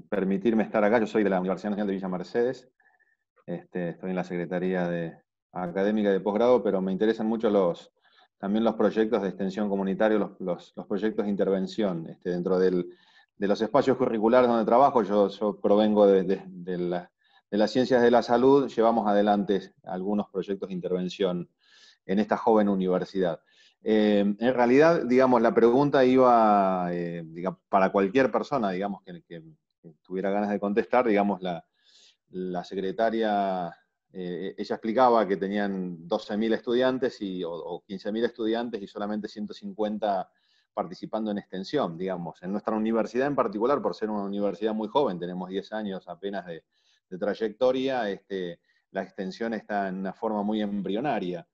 permitirme estar acá. Yo soy de la Universidad Nacional de Villa Mercedes. Estoy en la Secretaría Académica de Posgrado, pero me interesan mucho también los proyectos de extensión comunitaria, los proyectos de intervención. Dentro de los espacios curriculares donde trabajo, yo provengo de las ciencias de la salud, llevamos adelante algunos proyectos de intervención en esta joven universidad. En realidad, digamos, la pregunta iba para cualquier persona, digamos, que tuviera ganas de contestar. Digamos, la secretaria, ella explicaba que tenían 12.000 estudiantes o 15.000 estudiantes y solamente 150 participando en extensión, digamos. En nuestra universidad en particular, por ser una universidad muy joven, tenemos 10 años apenas de trayectoria, la extensión está en una forma muy embrionaria,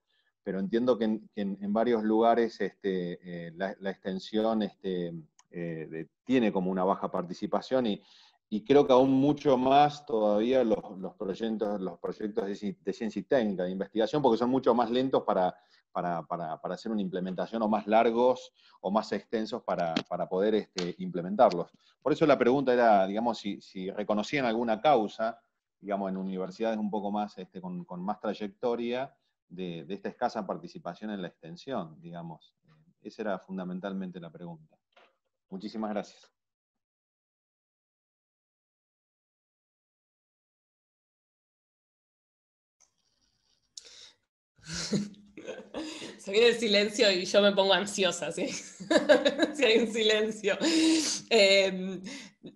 pero entiendo que en varios lugares la extensión tiene como una baja participación, y creo que aún mucho más todavía los proyectos de ciencia y técnica, de investigación, porque son mucho más lentos para hacer una implementación, o más largos o más extensos para poder implementarlos. Por eso la pregunta era, digamos, si reconocían alguna causa, digamos, en universidades un poco más, con más trayectoria, de esta escasa participación en la extensión, digamos. Esa era fundamentalmente la pregunta. Muchísimas gracias. Se viene el silencio y yo me pongo ansiosa, ¿sí? Si hay un silencio.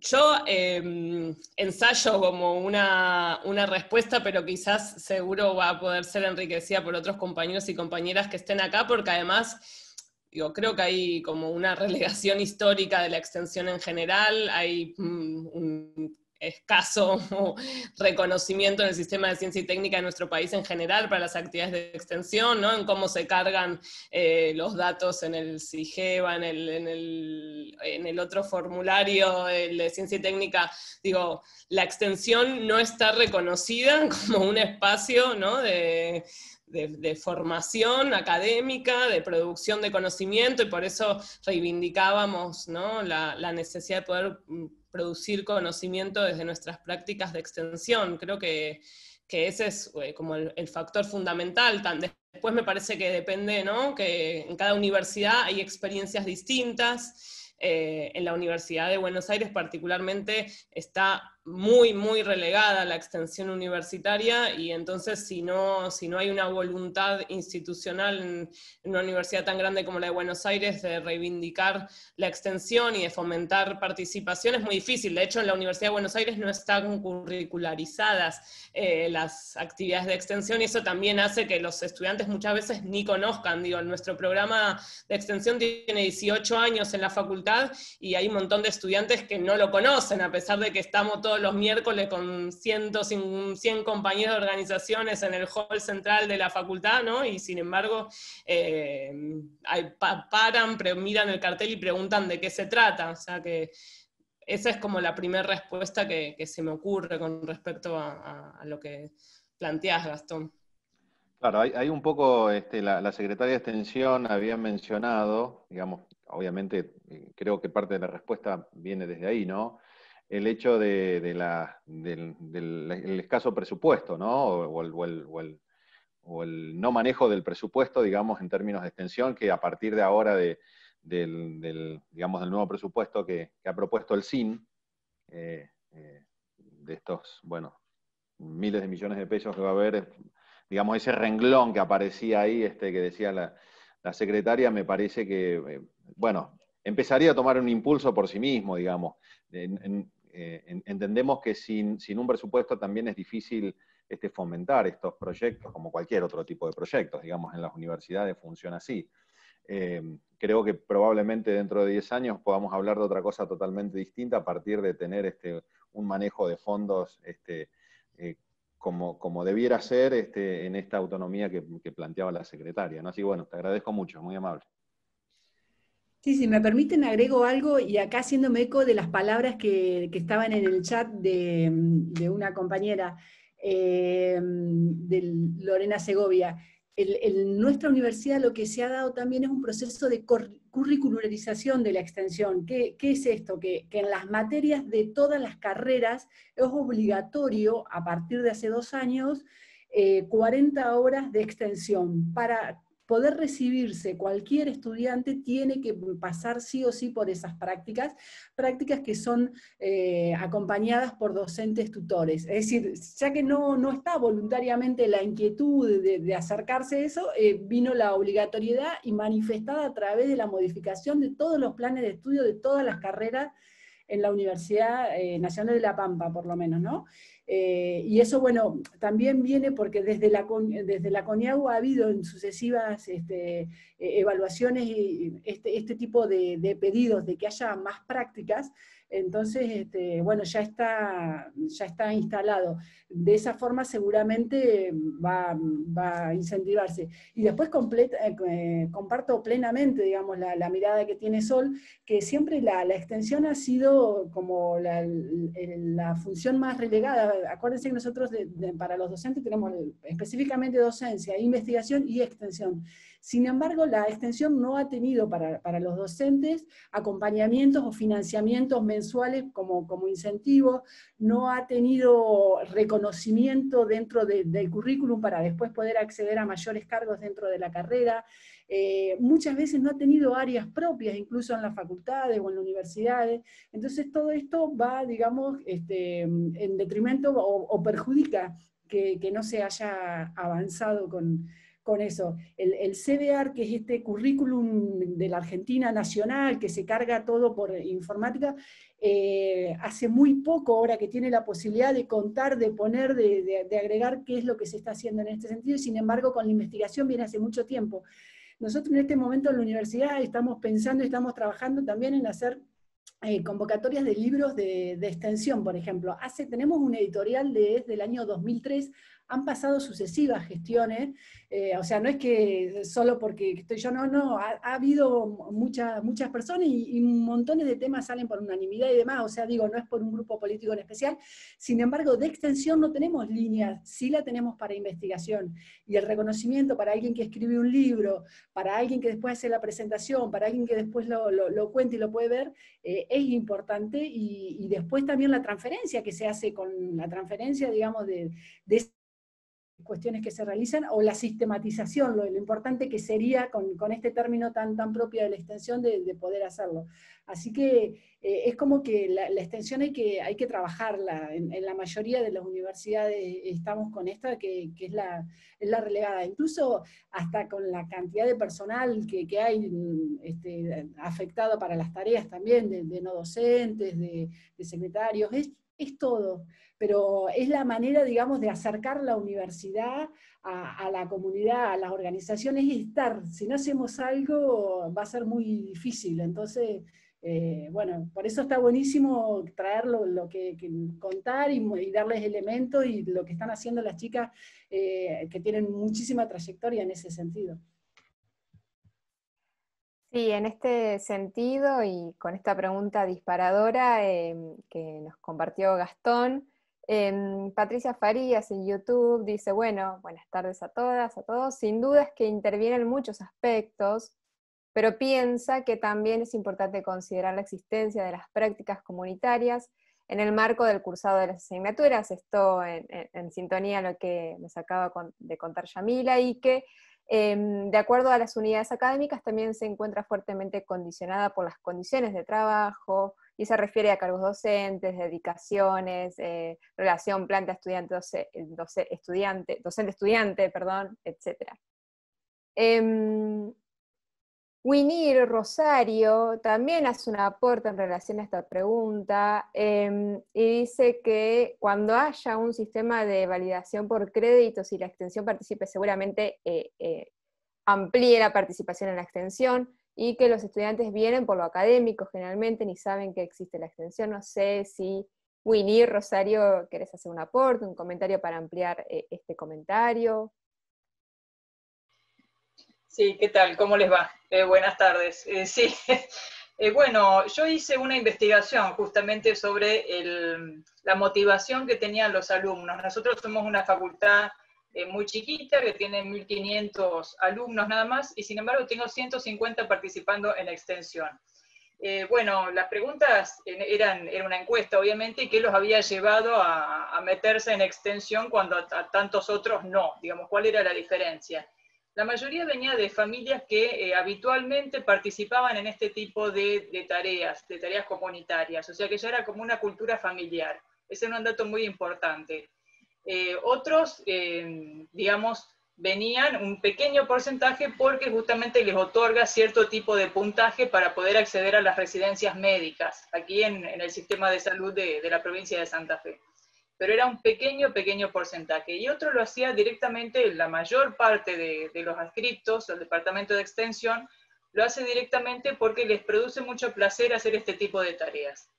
Yo ensayo como una respuesta, pero quizás seguro va a poder ser enriquecida por otros compañeros y compañeras que estén acá, porque además, digo, creo que hay como una relegación histórica de la extensión en general, hay un escaso reconocimiento en el sistema de ciencia y técnica de nuestro país en general para las actividades de extensión, ¿no? En cómo se cargan los datos en el CIGEVA, en el otro formulario, el de ciencia y técnica. Digo, la extensión no está reconocida como un espacio, ¿no?, de formación académica, de producción de conocimiento, y por eso reivindicábamos, ¿no?, la necesidad de poder producir conocimiento desde nuestras prácticas de extensión. Creo que ese es como el factor fundamental. Después me parece que depende, ¿no?, que en cada universidad hay experiencias distintas. En la Universidad de Buenos Aires particularmente está muy, muy relegada la extensión universitaria, y entonces si no hay una voluntad institucional en una universidad tan grande como la de Buenos Aires de reivindicar la extensión y de fomentar participación, es muy difícil. De hecho, en la Universidad de Buenos Aires no están curricularizadas las actividades de extensión, y eso también hace que los estudiantes muchas veces ni conozcan. Digo, nuestro programa de extensión tiene 18 años en la facultad, y hay un montón de estudiantes que no lo conocen, a pesar de que estamos todos los miércoles con 100 compañeros de organizaciones en el hall central de la facultad, ¿no? Y sin embargo, miran el cartel y preguntan de qué se trata. O sea que esa es como la primera respuesta que se me ocurre con respecto a lo que planteás, Gastón. Claro, hay un poco, la secretaria de Extensión había mencionado, digamos, obviamente creo que parte de la respuesta viene desde ahí, ¿no?, el hecho del escaso presupuesto, ¿no?, o el no manejo del presupuesto, digamos, en términos de extensión, que a partir de ahora del nuevo presupuesto que ha propuesto el CIN, de estos, bueno, miles de millones de pesos que va a haber, digamos, ese renglón que aparecía ahí, que decía la secretaria, me parece que, bueno, empezaría a tomar un impulso por sí mismo, digamos. Entendemos que sin un presupuesto también es difícil fomentar estos proyectos, como cualquier otro tipo de proyectos, digamos, en las universidades funciona así. Creo que probablemente dentro de 10 años podamos hablar de otra cosa totalmente distinta a partir de tener un manejo de fondos como debiera ser en esta autonomía que planteaba la secretaria, ¿no? Así que bueno, te agradezco mucho, muy amable. Sí, si me permiten agrego algo, y acá haciéndome eco de las palabras que estaban en el chat de una compañera, de Lorena Segovia. En nuestra universidad lo que se ha dado también es un proceso de curricularización de la extensión. ¿Qué es esto? Que en las materias de todas las carreras es obligatorio, a partir de hace 2 años, 40 horas de extensión. Para poder recibirse cualquier estudiante tiene que pasar sí o sí por esas prácticas que son acompañadas por docentes tutores. Es decir, ya que no está voluntariamente la inquietud de acercarse a eso, vino la obligatoriedad y manifestada a través de la modificación de todos los planes de estudio de todas las carreras en la Universidad Nacional de La Pampa, por lo menos, ¿no? Y eso, bueno, también viene porque desde la CONIAGU ha habido en sucesivas evaluaciones este tipo de pedidos de que haya más prácticas, Entonces, bueno, ya está instalado. De esa forma seguramente va a incentivarse. Y después comparto plenamente, digamos, la mirada que tiene Sol, que siempre la extensión ha sido como la función más relegada. Acuérdense que nosotros para los docentes tenemos específicamente docencia, investigación y extensión. Sin embargo, la extensión no ha tenido para los docentes acompañamientos o financiamientos mensuales como incentivo, no ha tenido reconocimiento dentro del currículum para después poder acceder a mayores cargos dentro de la carrera. Muchas veces no ha tenido áreas propias, incluso en las facultades o en las universidades. Entonces todo esto va, digamos, en detrimento o perjudica que no se haya avanzado con eso. El CBAR, que es este currículum de la Argentina nacional, que se carga todo por informática, hace muy poco, ahora que tiene la posibilidad de contar, de poner, de agregar qué es lo que se está haciendo en este sentido, y sin embargo con la investigación viene hace mucho tiempo. Nosotros en este momento en la universidad estamos pensando y estamos trabajando también en hacer convocatorias de libros de extensión, por ejemplo. Tenemos un editorial desde el año 2003, han pasado sucesivas gestiones, o sea, no es que solo porque estoy yo, no, ha habido muchas personas y montones de temas salen por unanimidad y demás, o sea, digo, no es por un grupo político en especial. Sin embargo, de extensión no tenemos líneas, sí la tenemos para investigación, y el reconocimiento para alguien que escribe un libro, para alguien que después hace la presentación, para alguien que después lo cuenta y lo puede ver, es importante, y después también la transferencia que se hace con la transferencia, digamos, de cuestiones que se realizan, o la sistematización, lo importante que sería con este término tan propio de la extensión de poder hacerlo. Así que es como que la extensión hay que trabajarla. En la mayoría de las universidades estamos con esta, que es la relegada. Incluso hasta con la cantidad de personal que hay afectado para las tareas también, de no docentes, de secretarios, es todo. Pero es la manera, digamos, de acercar la universidad a la comunidad, a las organizaciones, y estar. Si no hacemos algo, va a ser muy difícil. Entonces, bueno, por eso está buenísimo traer lo que contar y darles elementos, y lo que están haciendo las chicas que tienen muchísima trayectoria en ese sentido. Sí, en este sentido, y con esta pregunta disparadora que nos compartió Gastón, Patricia Farías en YouTube dice, bueno, buenas tardes a todas, a todos. Sin duda es que intervienen muchos aspectos, pero piensa que también es importante considerar la existencia de las prácticas comunitarias en el marco del cursado de las asignaturas. Esto en sintonía a lo que nos acaba de contar Yamila, y que de acuerdo a las unidades académicas también se encuentra fuertemente condicionada por las condiciones de trabajo, y se refiere a cargos docentes, dedicaciones, relación planta docente-estudiante, etc. Winnie Rosario también hace un aporte en relación a esta pregunta, y dice que cuando haya un sistema de validación por créditos y la extensión participe, seguramente amplíe la participación en la extensión, y que los estudiantes vienen por lo académico generalmente, ni saben que existe la extensión. No sé si Winnie Rosario, ¿querés hacer un aporte, un comentario para ampliar este comentario? Sí, ¿qué tal? ¿Cómo les va? Buenas tardes. Sí, bueno, yo hice una investigación justamente sobre la motivación que tenían los alumnos. Nosotros somos una facultad muy chiquita, que tiene 1.500 alumnos nada más, y sin embargo tengo 150 participando en extensión. Bueno, las preguntas era una encuesta, obviamente, y qué los había llevado a meterse en extensión cuando a tantos otros no, digamos, ¿cuál era la diferencia? La mayoría venía de familias que habitualmente participaban en este tipo de tareas comunitarias, o sea que ya era como una cultura familiar. Ese era un dato muy importante. Otros, digamos, venían un pequeño porcentaje porque justamente les otorga cierto tipo de puntaje para poder acceder a las residencias médicas, aquí en el sistema de salud de la provincia de Santa Fe. Pero era un pequeño porcentaje. Y otro lo hacía directamente, la mayor parte de los adscriptos al departamento de extensión, lo hace directamente porque les produce mucho placer hacer este tipo de tareas.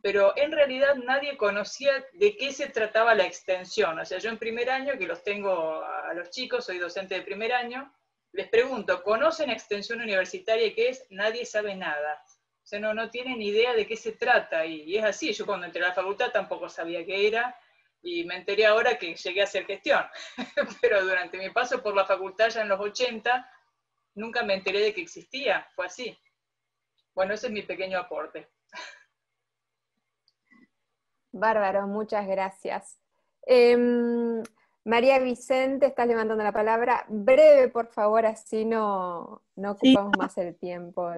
pero en realidad nadie conocía de qué se trataba la extensión. O sea, yo en primer año, que los tengo a los chicos, soy docente de primer año, les pregunto, ¿conocen extensión universitaria qué es? Nadie sabe nada. O sea, no tienen idea de qué se trata, y es así. Yo cuando entré a la facultad tampoco sabía qué era, y me enteré ahora que llegué a hacer gestión. Pero durante mi paso por la facultad ya en los 80, nunca me enteré de que existía, fue así. Bueno, ese es mi pequeño aporte. Bárbaro, muchas gracias. María Vicente, estás levantando la palabra. Breve, por favor, así no ocupamos más el tiempo.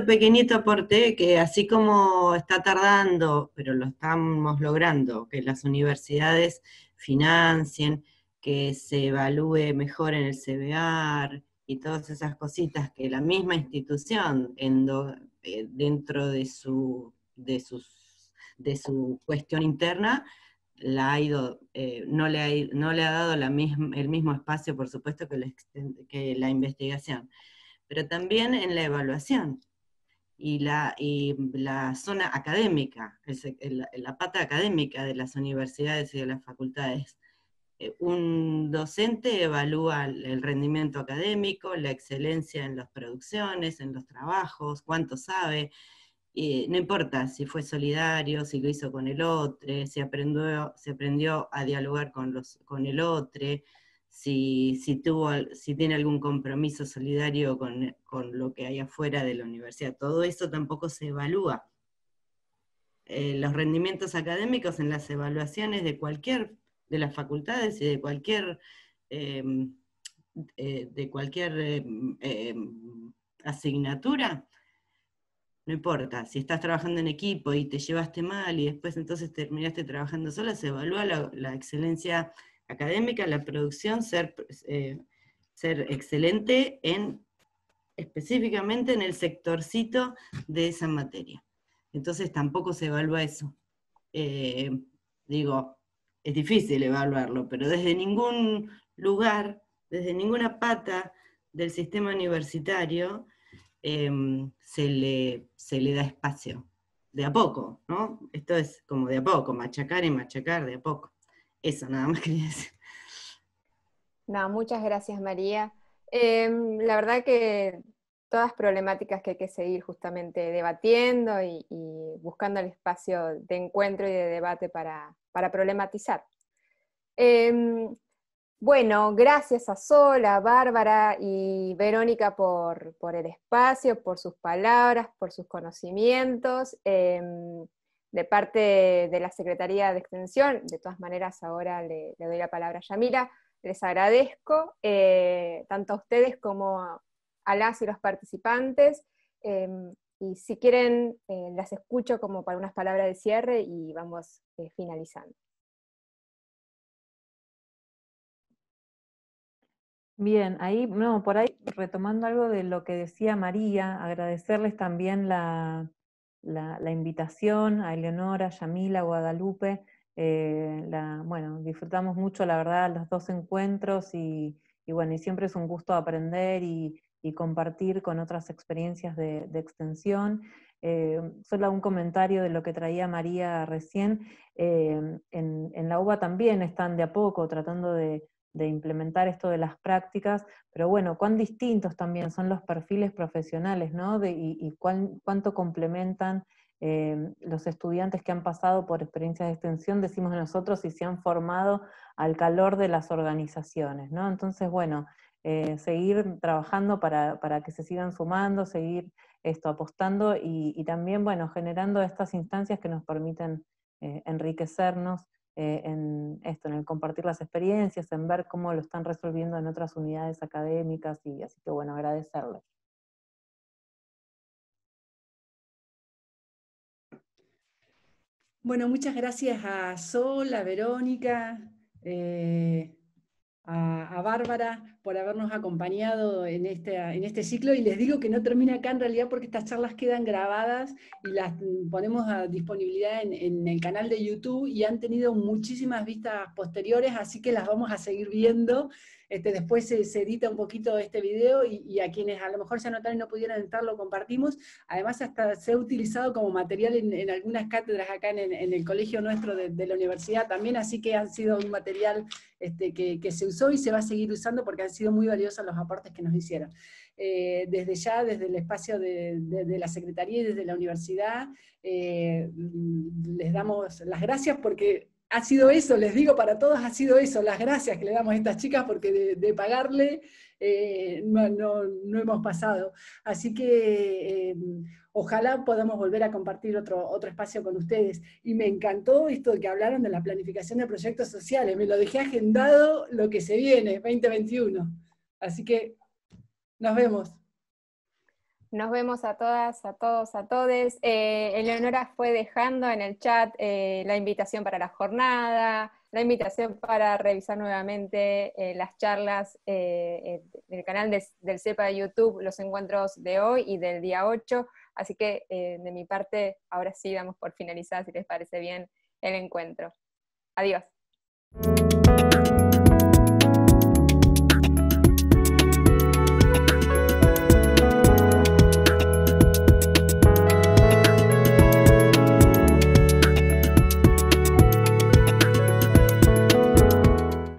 Pequeñito aporte, que así como está tardando, pero lo estamos logrando, que las universidades financien, que se evalúe mejor en el CBAR y todas esas cositas que la misma institución dentro de su cuestión interna no le ha dado el mismo espacio, por supuesto, que la investigación, pero también en la evaluación y la zona académica, la pata académica de las universidades y de las facultades. Un docente evalúa el rendimiento académico, la excelencia en las producciones, en los trabajos, cuánto sabe. No importa si fue solidario, si lo hizo con el otro, si aprendió a dialogar con el otro, si tiene algún compromiso solidario con lo que hay afuera de la universidad. Todo eso tampoco se evalúa. Los rendimientos académicos en las evaluaciones de las facultades y de cualquier asignatura, no importa, si estás trabajando en equipo y te llevaste mal y después entonces terminaste trabajando sola, se evalúa la excelencia académica, la producción, ser excelente específicamente en el sectorcito de esa materia. Entonces tampoco se evalúa eso. Es difícil evaluarlo, pero desde ningún lugar, desde ninguna pata del sistema universitario, se le da espacio, de a poco, ¿no? Esto es como de a poco, machacar y machacar de a poco. Eso nada más quería decir. No, muchas gracias, María. La verdad que todas problemáticas que hay que seguir justamente debatiendo y buscando el espacio de encuentro y de debate para problematizar. Bueno, gracias a Sol, a Bárbara y Verónica por el espacio, por sus palabras, por sus conocimientos. De parte de la Secretaría de Extensión, de todas maneras ahora le doy la palabra a Yamila, les agradezco tanto a ustedes como a las y los participantes, y si quieren las escucho como para unas palabras de cierre y vamos finalizando. Bien, por ahí retomando algo de lo que decía María, agradecerles también la invitación a Eleonora, Yamila, Guadalupe. Disfrutamos mucho, la verdad, los dos encuentros y siempre es un gusto aprender y compartir con otras experiencias de extensión. Solo un comentario de lo que traía María recién. En la UBA también están de a poco tratando de implementar esto de las prácticas, pero bueno, cuán distintos también son los perfiles profesionales, ¿no? Y cuánto complementan los estudiantes que han pasado por experiencias de extensión, decimos nosotros, y se han formado al calor de las organizaciones, ¿no? Entonces, bueno, seguir trabajando para que se sigan sumando, seguir apostando y también, bueno, generando estas instancias que nos permiten enriquecernos en el compartir las experiencias, en ver cómo lo están resolviendo en otras unidades académicas, y así que bueno, agradecerles. Bueno, muchas gracias a Sol, a Verónica, a Bárbara por habernos acompañado en este ciclo, y les digo que no termina acá en realidad porque estas charlas quedan grabadas y las ponemos a disponibilidad en el canal de YouTube y han tenido muchísimas vistas posteriores, así que las vamos a seguir viendo después se edita un poquito este video y a quienes a lo mejor se anotaron y no pudieron entrar lo compartimos. Además hasta se ha utilizado como material en algunas cátedras acá en el colegio nuestro de la universidad también, así que han sido un material que se usó y se va a seguir usando porque han sido muy valiosos los aportes que nos hicieron. Desde ya, desde el espacio de la Secretaría y desde la universidad, les damos las gracias porque ha sido eso, les digo para todos, ha sido eso, las gracias que le damos a estas chicas porque de pagarle no hemos pasado. Así que ojalá podamos volver a compartir otro espacio con ustedes. Y me encantó esto de que hablaron de la planificación de proyectos sociales, me lo dejé agendado lo que se viene, 2021. Así que nos vemos. Nos vemos a todas, a todos, a todes. Eleonora fue dejando en el chat la invitación para la jornada, la invitación para revisar nuevamente las charlas en el canal del CEPA de YouTube, los encuentros de hoy y del día 8. Así que de mi parte, ahora sí damos por finalizada, si les parece bien, el encuentro. Adiós.